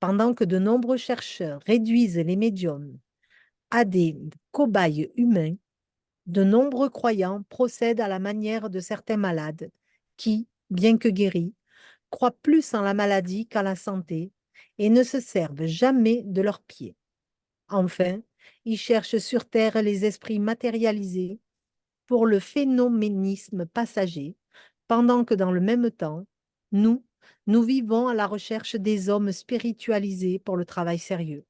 Pendant que de nombreux chercheurs réduisent les médiums à des cobayes humains, de nombreux croyants procèdent à la manière de certains malades qui, bien que guéris, croient plus en la maladie qu'en la santé et ne se servent jamais de leurs pieds. Enfin, ils cherchent sur terre les esprits matérialisés pour le phénoménisme passager, pendant que dans le même temps, nous, nous vivons à la recherche des hommes spiritualisés pour le travail sérieux.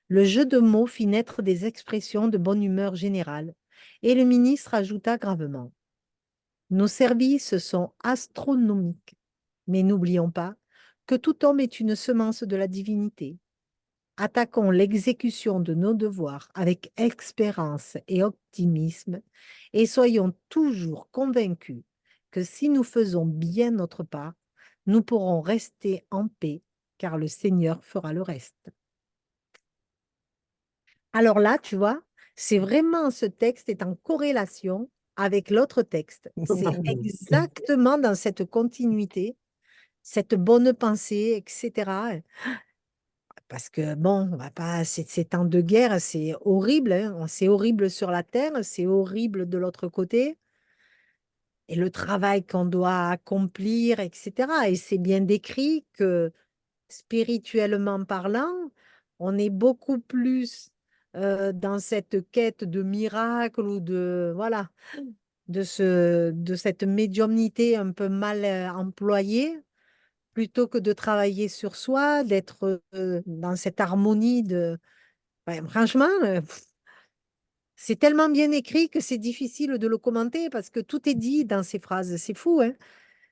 Le jeu de mots fit naître des expressions de bonne humeur générale, et le ministre ajouta gravement: nos services sont astronomiques, mais n'oublions pas que tout homme est une semence de la divinité. Attaquons l'exécution de nos devoirs avec espérance et optimisme, et soyons toujours convaincus que si nous faisons bien notre part, nous pourrons rester en paix, car le Seigneur fera le reste. Alors là, tu vois, c'est vraiment ce texte est en corrélation avec l'autre texte.
Tout à
C'est
fait.
exactement dans cette continuité, cette bonne pensée, etc. Parce que bon, on va pas, ces temps de guerre, c'est horrible, hein. C'est horrible sur la terre, c'est horrible de l'autre côté. Et le travail qu'on doit accomplir, etc. Et c'est bien décrit que spirituellement parlant, on est beaucoup plus dans cette quête de miracle ou de, voilà, de cette médiumnité un peu mal employée, plutôt que de travailler sur soi, d'être dans cette harmonie de... Ouais, franchement, c'est tellement bien écrit que c'est difficile de le commenter parce que tout est dit dans ces phrases. C'est fou, hein?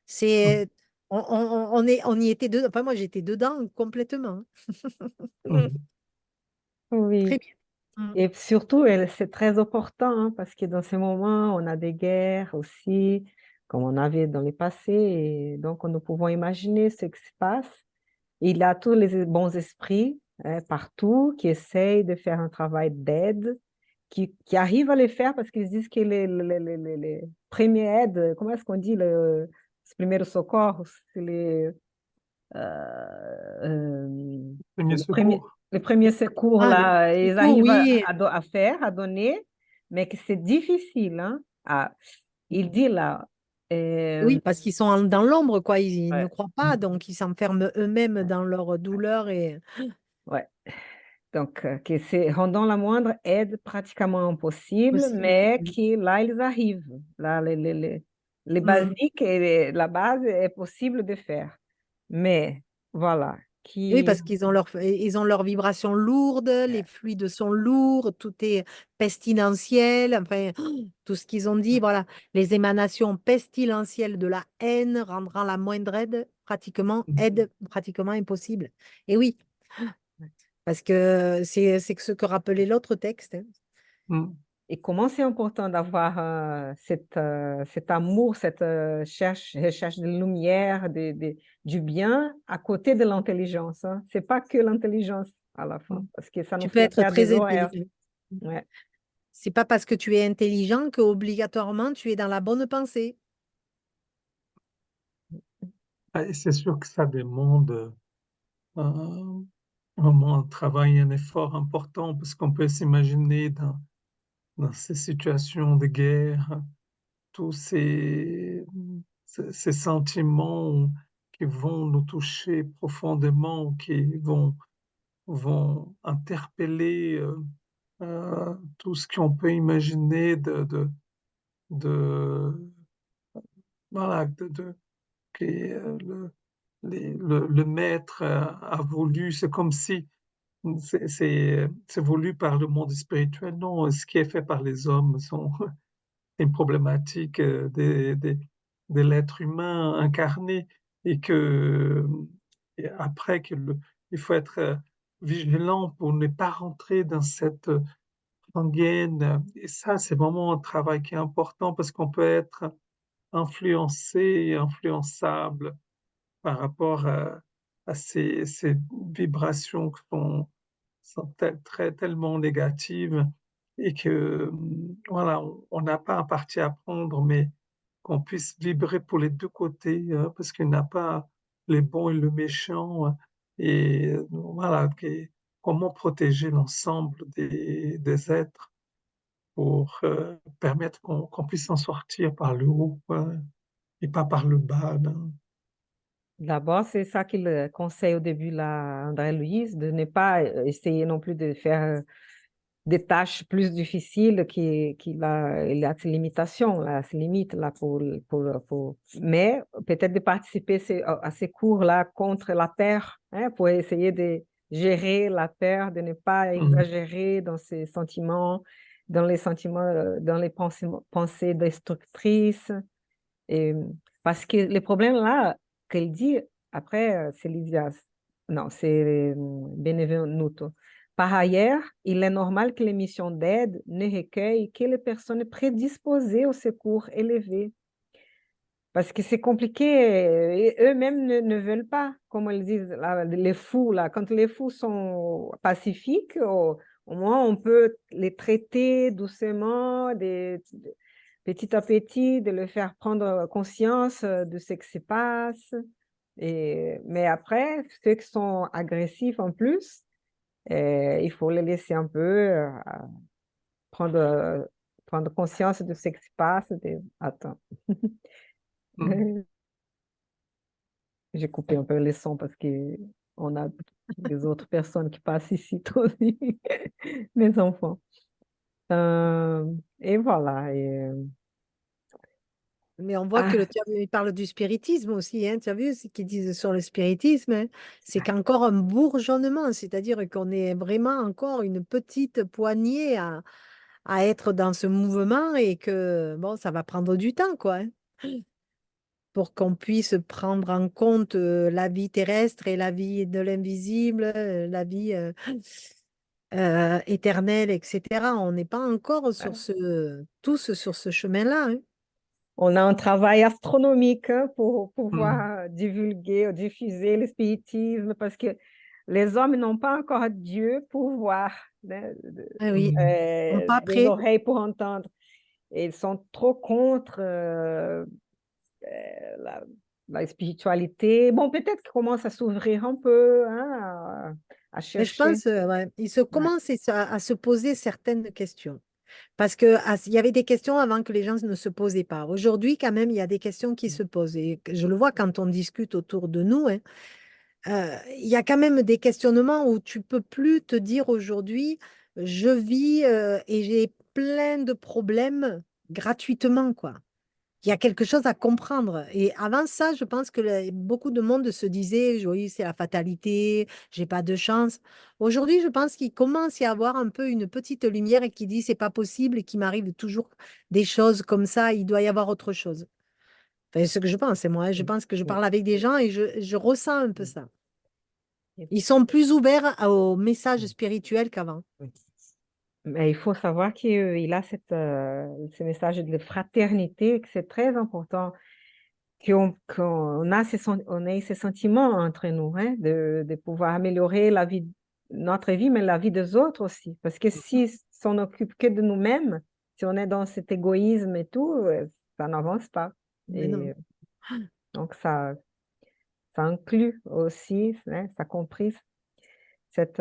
C'est, on y était dedans. Enfin, moi, j'étais dedans complètement.
Mhm.
Très
Oui.
bien. Mm.
Et surtout, c'est très important hein, parce que dans ces moments, on a des guerres aussi, comme on avait dans le passé, et donc nous pouvons imaginer ce qui se passe. Il y a tous les bons esprits partout qui essayent de faire un travail d'aide, qui arrivent à le faire parce qu'ils disent que les premières aides, comment est-ce qu'on dit, os primeiros socorros,
Premier
le premier,
secours.
les premiers secours,
Ah, les
là, ils
secours,
arrivent
oui.
à faire, à donner, mais que c'est difficile. Hein. Ah, il dit là,
Oui, parce qu'ils sont dans l'ombre, quoi. Ils ne
ouais,
croient pas, donc ils s'enferment eux-mêmes dans leur douleur et
ouais. Donc, que c'est rendant la moindre aide pratiquement impossible,
possible.
mais que là, ils arrivent. Là, les
Mm.
basiques, la base est possible de faire. Mais, voilà,
Oui,
qui...
parce ils ont leurs vibrations lourdes, les fluides sont lourds, tout est pestilentiel, enfin, tout ce qu'ils ont dit, voilà, les émanations pestilentielles de la haine rendront la moindre aide pratiquement impossible. Et oui, parce que c'est ce que rappelait l'autre texte, hein.
Mhm.
Et comment c'est important d'avoir cet amour, cette recherche de lumière, du bien à côté de l'intelligence. Hein. Ce n'est pas que l'intelligence à la fin,
Mm.
parce que ça nous
Tu peux
fait
être
perdre des
très
horaires.
intelligent.
Ouais.
C'est pas parce que tu es intelligent que obligatoirement tu es dans la bonne pensée.
Ah, et c'est sûr que ça demande un, vraiment un travail, un effort important, parce qu'on peut s'imaginer dans ces situations de guerre, tous ces sentiments qui vont nous toucher profondément, qui vont interpeller tout ce qu'on peut imaginer de, voilà, que le maître a voulu. C'est comme si c'est voulu par le monde spirituel. Non, ce qui est fait par les hommes c'est une problématique de l'être humain incarné et et après il faut être vigilant pour ne pas rentrer dans cette rengaine. Et ça, c'est vraiment un travail qui est important parce qu'on peut être influencé, influençable par rapport à ces vibrations qui sont sont tellement négatives et que, voilà, on n'a pas un parti à prendre, mais qu'on puisse vibrer pour les deux côtés, parce qu'il n'y a pas les bons et le méchant, et voilà, comment protéger l'ensemble des êtres pour permettre qu'on puisse s'en sortir par le haut, quoi, et pas par le bas, non.
D'abord, c'est ça qu'il conseille au début, là, André-Louise, de ne pas essayer non plus de faire des tâches plus difficiles il a ses limitations, là, ses limites là, mais peut-être de participer à ces cours-là contre la peur, hein, pour essayer de gérer la peur, de ne pas
Mm.
exagérer dans ses sentiments, dans les pensées destructrices. Et, parce que le problème là, qu'elle dit, après, c'est Lydia, non, c'est Benvenuto. Par ailleurs, il est normal que les missions d'aide ne recueillent que les personnes prédisposées au secours élevé. Parce que c'est compliqué, et eux-mêmes ne veulent pas, comme ils disent, là, les fous, là, quand les fous sont pacifiques, au moins on peut les traiter doucement, petit à petit, de leur faire prendre conscience de ce qui se passe. Mais après, ceux qui sont agressifs en plus, il faut les laisser un peu prendre, prendre conscience de ce qui se passe. Attends.
Mm.
J'ai coupé un peu les sons parce que on a des autres personnes qui passent ici aussi, mes enfants. Euh, et voilà.
Mais on voit que
Ah,
il parle du spiritisme aussi, hein, tu as vu ce qu'ils disent sur le spiritisme, hein, c'est qu'encore un bourgeonnement, c'est-à-dire qu'on est vraiment encore une petite poignée à être dans ce mouvement et que bon, ça va prendre du temps, quoi, hein, pour qu'on puisse prendre en compte la vie terrestre et la vie de l'invisible, la vie éternelle, etc. On n'est pas encore sur tous sur ce chemin-là, hein.
on a un travail astronomique, hein, pour
Mm.
pouvoir divulguer, diffuser le spiritisme parce que les hommes n'ont pas encore Dieu pour voir, hein,
Ah oui, on pas
des
prêt.
oreilles pour entendre. Et ils sont trop contre la, la spiritualité. Bon, peut-être qu'ils commencent à s'ouvrir un peu, hein, à
Mais je
chercher.
pense, ouais, il se
Ouais.
commence à se poser certaines questions. Parce que il y avait des questions avant que les gens ne se posaient pas. Aujourd'hui, quand même, il y a des questions qui se posent. Et je le vois quand on discute autour de nous, hein, il y a quand même des questionnements où tu peux plus te dire aujourd'hui, je vis et j'ai plein de problèmes gratuitement, quoi. Il y a quelque chose à comprendre. Et avant ça, je pense que beaucoup de monde se disait, oui, c'est la fatalité, j'ai pas de chance. Aujourd'hui, je pense qu'il commence à y avoir un peu une petite lumière et qui dit, c'est pas possible et qu'il m'arrive toujours des choses comme ça, il doit y avoir autre chose. Enfin, c'est ce que je pense, c'est moi, hein. Je pense que je parle avec des gens et je ressens un peu ça. Ils sont plus ouverts aux messages spirituels qu'avant.
Mais il faut savoir qu'il a ce message de fraternité, que c'est très important, qu'on a on ait ces sentiments entre nous, hein, de pouvoir améliorer la vie, notre vie, mais la vie des autres aussi. Parce que si on n'occupe que de nous-mêmes, si on est dans cet égoïsme et tout, ça n'avance pas.
Mais non.
Et donc, ça inclut aussi, hein, ça comprise cette,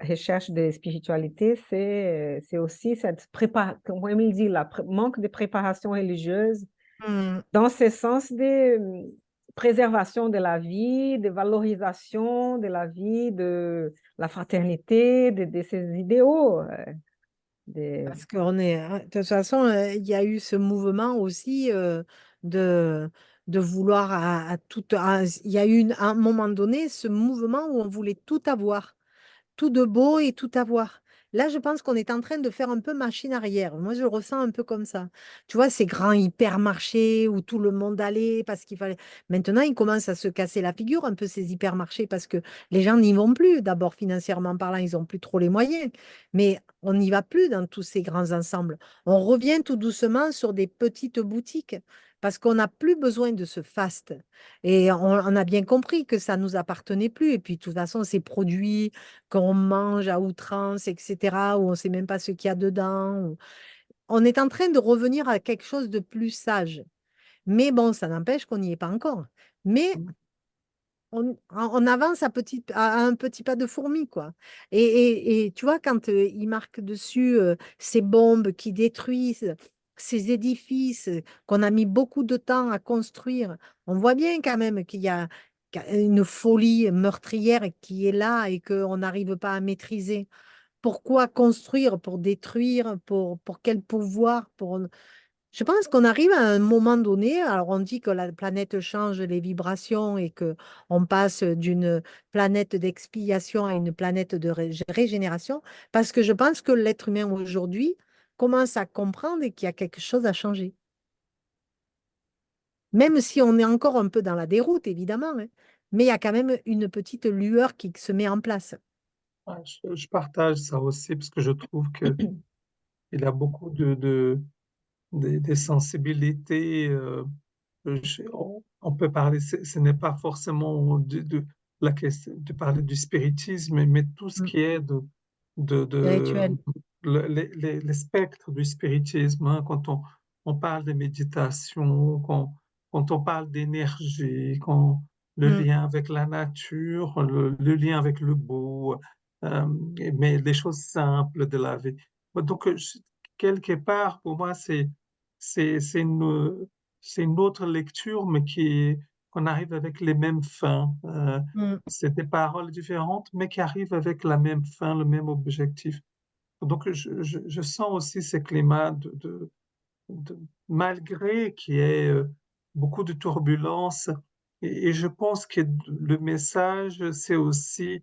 recherche de spiritualité, c'est aussi cette préparation, comme il dit, manque de préparation religieuse
Hmm.
dans ce sens de préservation de la vie, de valorisation de la vie, de la fraternité, de ces idéaux. De...
Parce qu'on est, hein, de toute façon, il y a eu ce mouvement aussi de, de vouloir à tout. Il y a eu à un moment donné ce mouvement où on voulait tout avoir, tout de beau et tout avoir. Là, je pense qu'on est en train de faire un peu machine arrière. Moi, je le ressens un peu comme ça. Tu vois, ces grands hypermarchés où tout le monde allait parce qu'il fallait. Maintenant, ils commencent à se casser la figure un peu ces hypermarchés parce que les gens n'y vont plus. D'abord, financièrement parlant, ils n'ont plus trop les moyens. Mais on n'y va plus dans tous ces grands ensembles. On revient tout doucement sur des petites boutiques parce qu'on n'a plus besoin de ce faste. Et on a bien compris que ça nous appartenait plus. Et puis, de toute façon, ces produits qu'on mange à outrance, etc., où on ne sait même pas ce qu'il y a dedans, on est en train de revenir à quelque chose de plus sage. Mais bon, ça n'empêche qu'on n'y est pas encore. Mais on avance à un petit pas de fourmi, quoi. Et tu vois, quand ils marquent dessus ces bombes qui détruisent ces édifices qu'on a mis beaucoup de temps à construire, on voit bien quand même qu'il y a une folie meurtrière qui est là et qu'on n'arrive pas à maîtriser. Pourquoi construire pour détruire? Pour quel pouvoir? Je pense qu'on arrive à un moment donné, alors on dit que la planète change les vibrations et que on passe d'une planète d'expiation à une planète de régénération, parce que je pense que l'être humain aujourd'hui commence à comprendre et qu'il y a quelque chose à changer. Même si on est encore un peu dans la déroute, évidemment, hein, mais il y a quand même une petite lueur qui se met en place.
Ouais, je partage ça aussi parce que je trouve que il y a beaucoup des sensibilités. On peut parler, ce n'est pas forcément la question de parler du spiritisme, mais tout ce
Mm.
qui est de
Spirituel.
les spectres du spiritisme, hein, on parle de méditation, quand on parle d'énergie, quand le
Mm,
lien avec la nature, le lien avec le beau, euh, mais les choses simples de la vie. Donc, quelque part, pour moi, c'est c'est une autre lecture, mais qu'on arrive avec les mêmes fins.
mm,
C'est des paroles différentes, mais qui arrivent avec la même fin, le même objectif. Donc, je sens aussi ce climat malgré qu'il y ait beaucoup de turbulences, et je pense que le message, c'est aussi,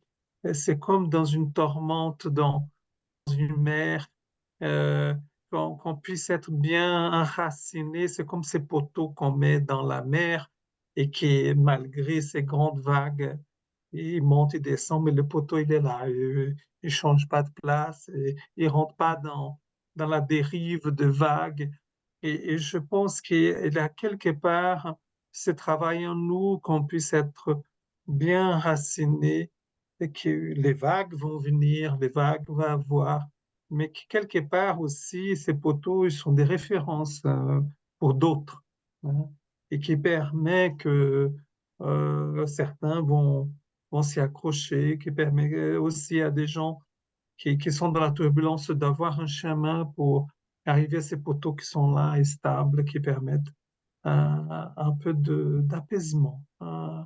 c'est comme dans une tourmente, dans une mer, euh, qu'on puisse être bien enraciné. C'est comme ces poteaux qu'on met dans la mer et qui, malgré ces grandes vagues, il monte, il descend, mais le poteau, il est là. Il change pas de place, et il rentre pas dans la dérive de vagues. Et je pense qu'il y a quelque part ce travail en nous qu'on puisse être bien enraciné et que les vagues vont venir, les vagues vont avoir, mais que quelque part aussi, ces poteaux, ils sont des références pour d'autres, hein, et qui permet que certains vont s'y accrocher, qui permet aussi à des gens qui sont dans la turbulence d'avoir un chemin pour arriver à ces poteaux qui sont là et stables, qui permettent un peu d'apaisement, hein.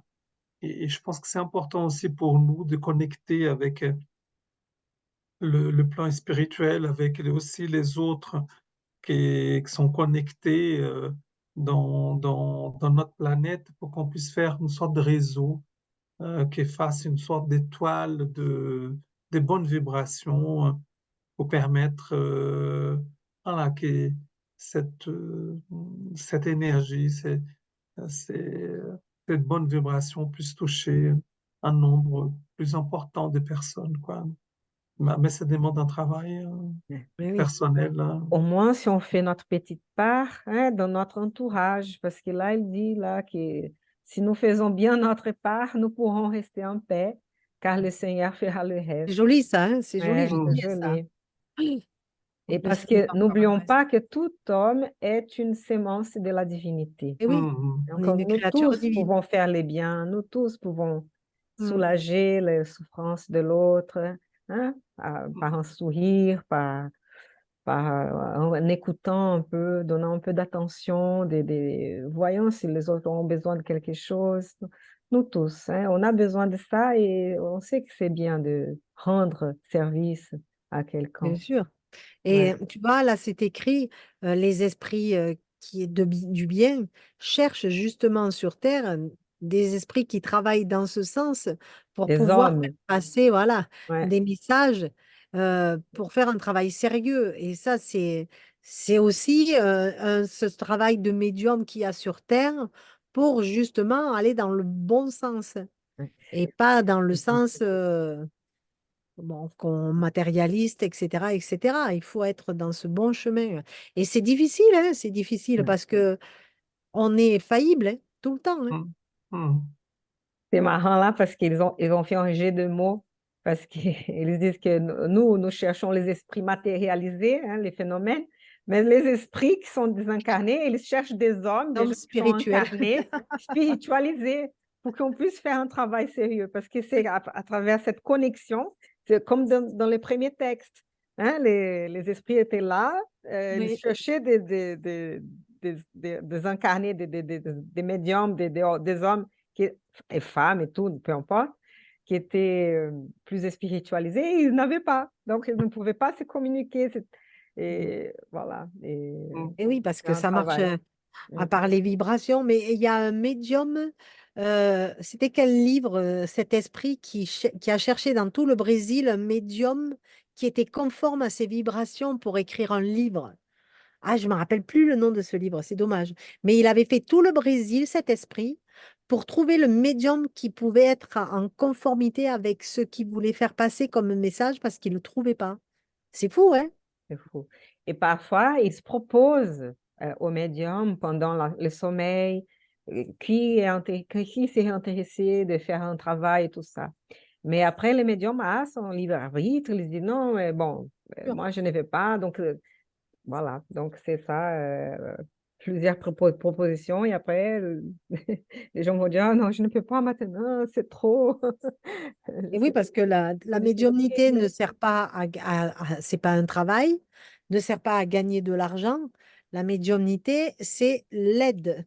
Et je pense que c'est important aussi pour nous de connecter avec le plan spirituel, avec aussi les autres qui sont connectés dans notre planète pour qu'on puisse faire une sorte de réseau qui fasse une sorte d'étoile de bonnes vibrations pour permettre voilà, que cette, euh, cette énergie, ces- cette bonne vibration puisse toucher un nombre plus important de personnes, quoi. Mais ça demande un travail
mais oui.
personnel, hein.
Au moins, si on fait notre petite part, hein, dans notre entourage, parce que là, il dit là que si nous faisons bien notre part, nous pourrons rester en paix, car le Seigneur fera le
C'est
reste.
joli ça, hein, c'est joli,
Ouais,
j'aime
c'est
Mm.
bien ça.
joli. Et
Le
parce
Seigneur
que
fera le
n'oublions
reste.
pas que tout homme est une sémence de la divinité.
Et oui,
Mm.
on
Donc,
est une
nous
créature
tous
divine.
pouvons faire les biens, nous tous pouvons
Mm,
soulager les souffrances de l'autre, hein, par un sourire, en écoutant un peu, donnant un peu d'attention, voyant si les autres ont besoin de quelque chose. Nous tous, hein, on a besoin de ça et on sait que c'est bien de rendre service à
bien
quelqu'un.
sûr. Et
Ouais.
tu vois, là, c'est écrit, les esprits qui est du bien cherchent justement sur Terre des esprits qui travaillent dans ce sens pour
Des
pouvoir faire
hommes,
passer, voilà,
ouais.
des messages pour faire un travail sérieux. Et ça, c'est aussi ce travail de médium qu'il y a sur Terre pour justement aller dans le bon sens
Ouais.
et pas dans le sens bon, qu'on matérialiste, etc., etc. Il faut être dans ce bon chemin. Et c'est difficile, hein, c'est difficile
Ouais.
parce que On est faillible, hein, tout le temps, hein.
Mm, mm,
C'est marrant là parce ils ont fait un jeu de mots parce qu'ils disent que nous cherchons les esprits matérialisés, hein, les phénomènes, mais les esprits qui sont désincarnés, ils cherchent des hommes, des
Homme
gens qui sont
spirituel.
incarnés, spiritualisés, pour qu'on puisse faire un travail sérieux. Parce que c'est à travers cette connexion, c'est comme dans les premiers textes, hein, les esprits étaient là, ils
Oui.
cherchaient des incarnés, des médiums, des hommes qui, et femmes et tout, peu importe, qui étaient plus spiritualisés, et ils n'avaient pas. Donc, ils ne pouvaient pas se communiquer. Et voilà.
mm.
Et oui, parce
C'est
que
un
ça marche
travail.
à
Mm.
part les vibrations, mais il y a un médium, c'était quel livre, cet esprit qui a cherché dans tout le Brésil un médium qui était conforme à ses vibrations pour écrire un livre. Ah, je ne me rappelle plus le nom de ce livre, c'est dommage. Mais il avait fait tout le Brésil, cet esprit, pour trouver le médium qui pouvait être en conformité avec ce qu'il voulait faire passer comme message parce qu'il ne le trouvait pas. C'est fou, hein?
C'est fou. Et parfois, ils se proposent au médium pendant le sommeil qui s'est intéressé de faire un travail et tout ça. Mais après, le médium a son libre arbitre, il dit non, bon, moi je ne vais pas, donc voilà, donc c'est ça, plusieurs propositions, et après, les gens vont dire, ah non, je ne peux pas maintenant, c'est trop,
Et oui, parce que la
trop
médiumnité
difficile.
ne sert pas c'est pas un travail, ne sert pas à gagner de l'argent. La médiumnité, c'est l'aide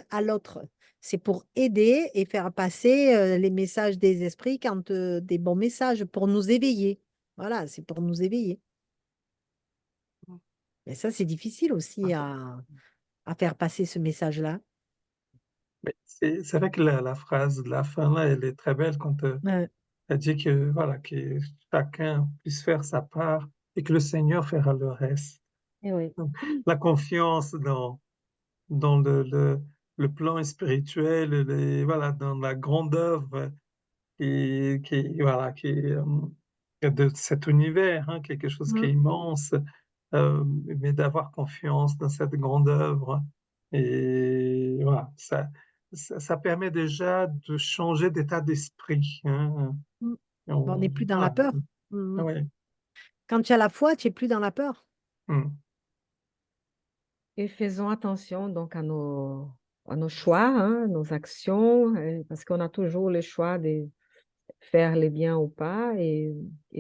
à l'autre. C'est pour aider et faire passer les messages des esprits quand des bons messages pour nous éveiller. Voilà, c'est pour nous éveiller. Et ça, c'est difficile aussi à faire passer ce message-là.
Mais c'est vrai que la phrase de la fin, là, elle est très belle quand
Ouais.
elle dit que, voilà, que chacun puisse faire sa part et que le Seigneur fera le reste.
Eh oui.
Donc, la confiance dans le plan spirituel, voilà, dans la grande œuvre voilà, de cet univers, hein, quelque chose qui est
Mm.
immense, mais d'avoir confiance dans cette grande œuvre. Et voilà, ça permet déjà de changer d'état d'esprit, hein.
Mm.
Et
Bon, on n'est plus dans la
voilà,
peur. Mm.
ouais.
Quand tu as la foi, tu n'es plus dans la peur.
Mm.
Et faisons attention donc à nos choix, hein, nos actions, parce qu'on a toujours le choix de faire le bien ou pas. Et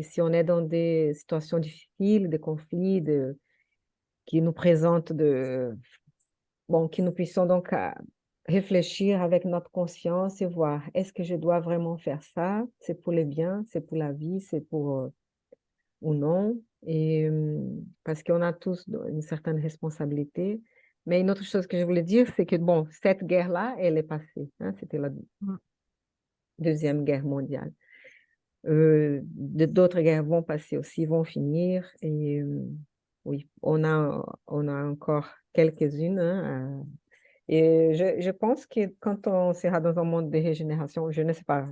si on est dans des situations difficiles, des conflits qui nous présentent bon, que nous puissions donc réfléchir avec notre conscience et voir, est-ce que je dois vraiment faire ça? C'est pour le bien, c'est pour la vie, c'est pour ou non? Et parce qu'on a tous une certaine responsabilité. Mais une autre chose que je voulais dire, c'est que bon, cette guerre-là, elle est passée, hein, c'était la
Mm.
Deuxième Guerre mondiale. D'autres guerres vont passer aussi, vont finir. Et oui, on a encore quelques-unes, hein, et je pense que quand on sera dans un monde de régénération, je ne sais pas,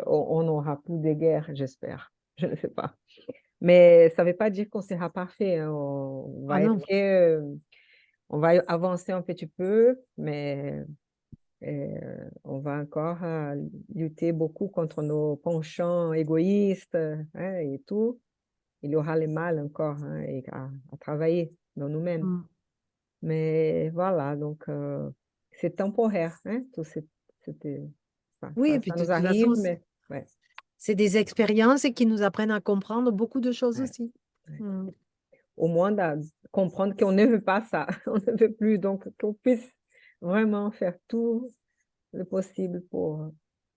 on n'aura plus de guerre, j'espère. Je ne sais pas. Mais ça ne veut pas dire qu'on sera parfait, hein.
Ah non.
On va avancer un petit peu, mais on va encore lutter beaucoup contre nos penchants égoïstes, hein, et tout. Il y aura le mal encore, hein, à travailler dans nous-mêmes.
Mm.
Mais voilà, donc c'est temporaire, hein, c'était, enfin,
Oui, et puis
ça
de
nous
toute façon,
arrive, mais ouais,
c'est des expériences qui nous apprennent à comprendre beaucoup de choses
ouais,
aussi.
ouais.
Mm.
Au moins comprendre qu'on ne veut pas ça, on ne veut plus, donc qu'on puisse vraiment faire tout le possible pour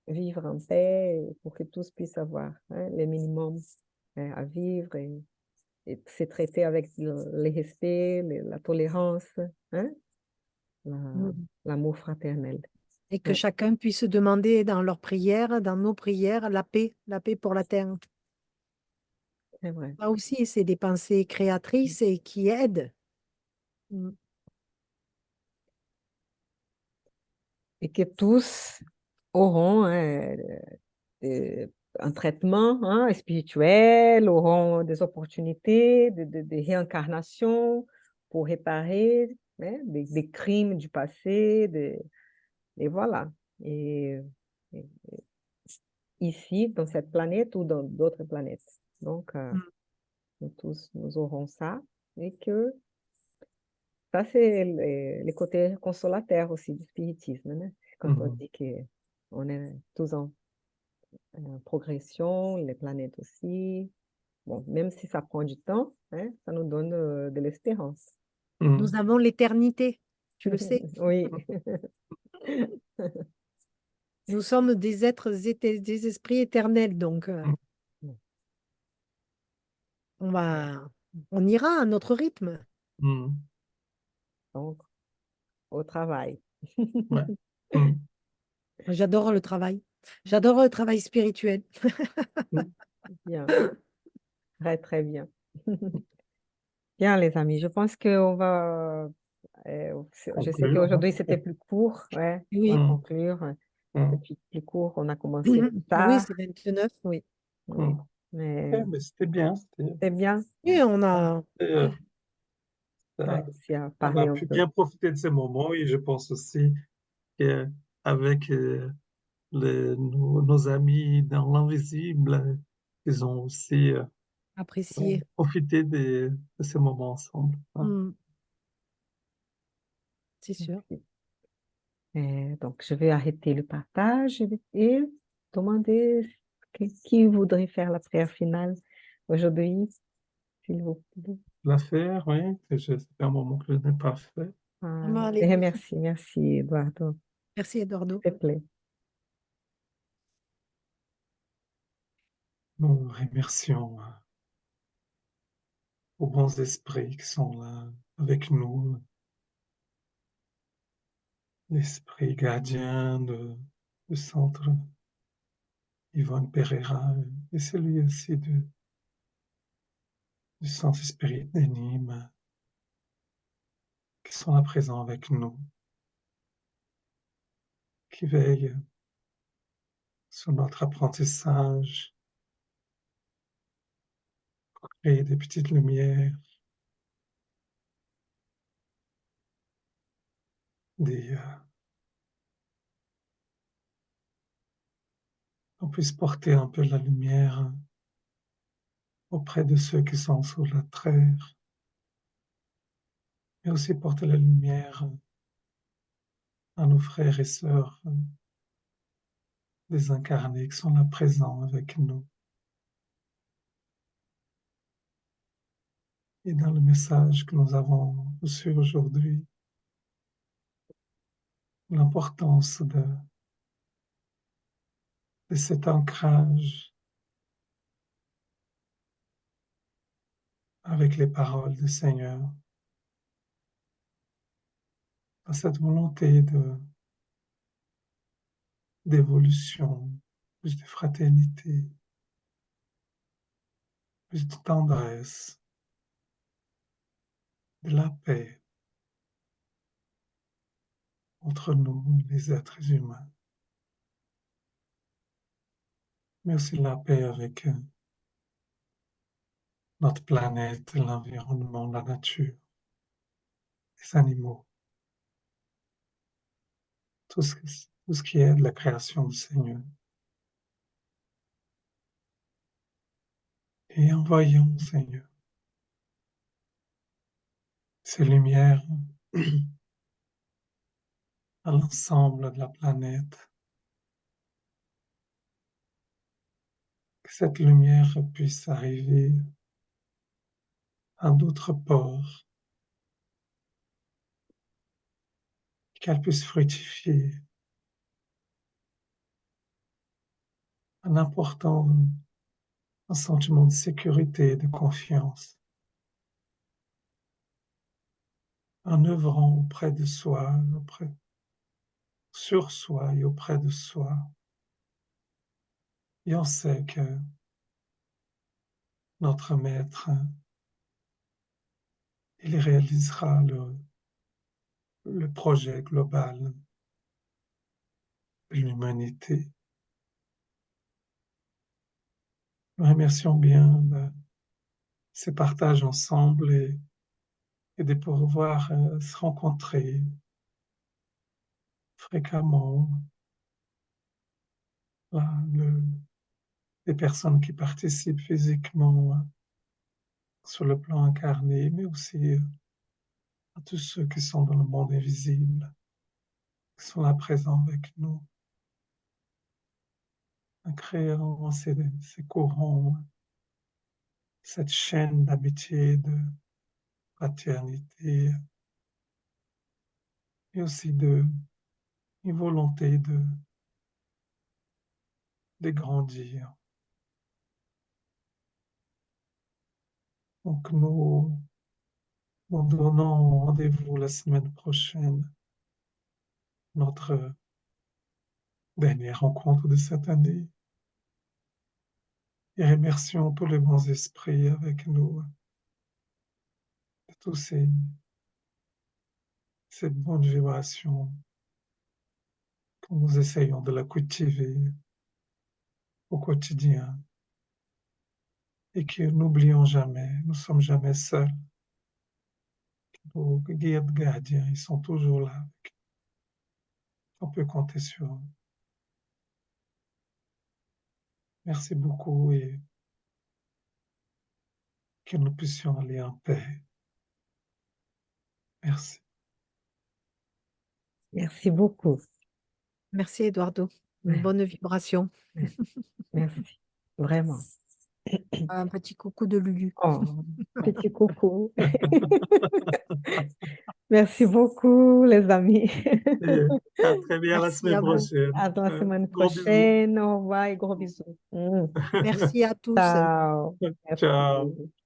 vivre en paix, et pour que tous puissent avoir, hein, le minimum à vivre, et se traiter avec le respect, la tolérance, hein, la-
Mm.
l'amour fraternel.
Et que
Ouais,
chacun puisse demander dans leurs prières, dans nos prières, la paix pour la terre.
c'est vrai.
Ça aussi, c'est des pensées créatrices et qui aident. Mm.
Et que tous auront, hein, un traitement, hein, spirituel, auront des opportunités de réincarnation pour réparer hein, des crimes du passé, et voilà. Et ici, dans cette planète ou dans d'autres planètes. Donc,
Mm.
nous tous, nous aurons ça. Et que ça, c'est le côté consolateur aussi du spiritisme, né? Quand on
Mhm.
dit qu'on est tous en progression, les planètes aussi. Bon, même si ça prend du temps, hein, ça nous donne de l'espérance.
Nous
Mhm.
avons l'éternité, tu le sais.
Oui.
Nous sommes des êtres, des esprits éternels, donc on va, on ira à notre rythme.
Mhm.
Donc, au travail.
Ouais. Mhm.
J'adore le travail. J'adore le travail spirituel.
Mhm.
Bien, très, très bien. Bien, les amis, je pense qu'on va. Je sais
Conclure, hein.
qu'aujourd'hui, c'était plus court, ouais, on va
Oui.
Mhm.
conclure. C'était
Mhm.
plus court, on a commencé plus
Oui,
tard.
c'est 29, oui.
Oui,
Mhm.
mais
Eh, mais c'était bien.
c'est bien.
Et on a,
Euh, ça-
Réussi à
on a
parler un
pu
peu.
bien profiter de ces moments et je pense aussi qu'avec nos amis dans l'invisible, ils ont aussi
apprécié.
profité de ces moments ensemble, hein.
Mm, c'est sûr.
Donc, je vais arrêter le partage et demander qui voudrait faire la prière finale aujourd'hui, s'il vous plaît.
L'affaire, oui, c'est un moment que je n'ai pas fait.
Bon, allez.
Et merci, Eduardo,
Merci, Eduardo.
s'il te plaît.
Nous remercions aux bons esprits qui sont là avec nous, l'esprit gardien du centre Yvonne Pereira et celui aussi du centre spirit de Nîmes qui sont à présent avec nous, qui veillent sur notre apprentissage, créer des petites lumières, des, qu'on puisse porter un peu la lumière auprès de ceux qui sont sous la terre, mais aussi porter la lumière à nos frères et sœurs désincarnés qui sont là présents avec nous. Et dans le message que nous avons reçu aujourd'hui, l'importance de cet ancrage avec les paroles du Seigneur, dans cette volonté d'évolution, plus de fraternité, plus de tendresse, de la paix entre nous, les êtres humains, mais aussi la paix avec notre planète, l'environnement, la nature, les animaux, tout ce qui est de la création du Seigneur. Et envoyons, Seigneur, ces lumières à l'ensemble de la planète, que cette lumière puisse arriver à d'autres ports, qu'elle puisse fructifier en apportant un sentiment de sécurité et de confiance, en œuvrant auprès de soi, sur soi et auprès de soi. Et on sait que notre Maître, il réalisera le projet global de l'humanité. Nous remercions bien ces partages ensemble et de pouvoir se rencontrer fréquemment. Voilà, les personnes qui participent physiquement sur le plan incarné, mais aussi à tous ceux qui sont dans le monde invisible, qui sont là présents avec nous, en créant ces courants, cette chaîne d'amitié, de fraternité, et aussi une volonté de grandir. Donc nous donnons rendez-vous la semaine prochaine, notre dernière rencontre de cette année, et remercions tous les bons esprits avec nous, de tous ces bonnes vibrations que nous essayons de la cultiver au quotidien et que n'oublions jamais, nous ne sommes jamais seuls. Nos guides gardiens, ils sont toujours là. On peut compter sur eux. Merci beaucoup et que nous puissions aller en paix. Merci.
Merci beaucoup.
Merci, Eduardo. Une
Ouais,
bonne vibration.
ouais, merci. Vraiment.
Un petit coucou de Lulu.
Oh, petit coucou. Merci beaucoup, les amis.
Et à très bien la
Merci
semaine
à vous.
prochaine.
À la semaine
Gros bisous.
prochaine. Au revoir et gros bisous.
Merci à tous.
Ciao.
Ciao.
Merci.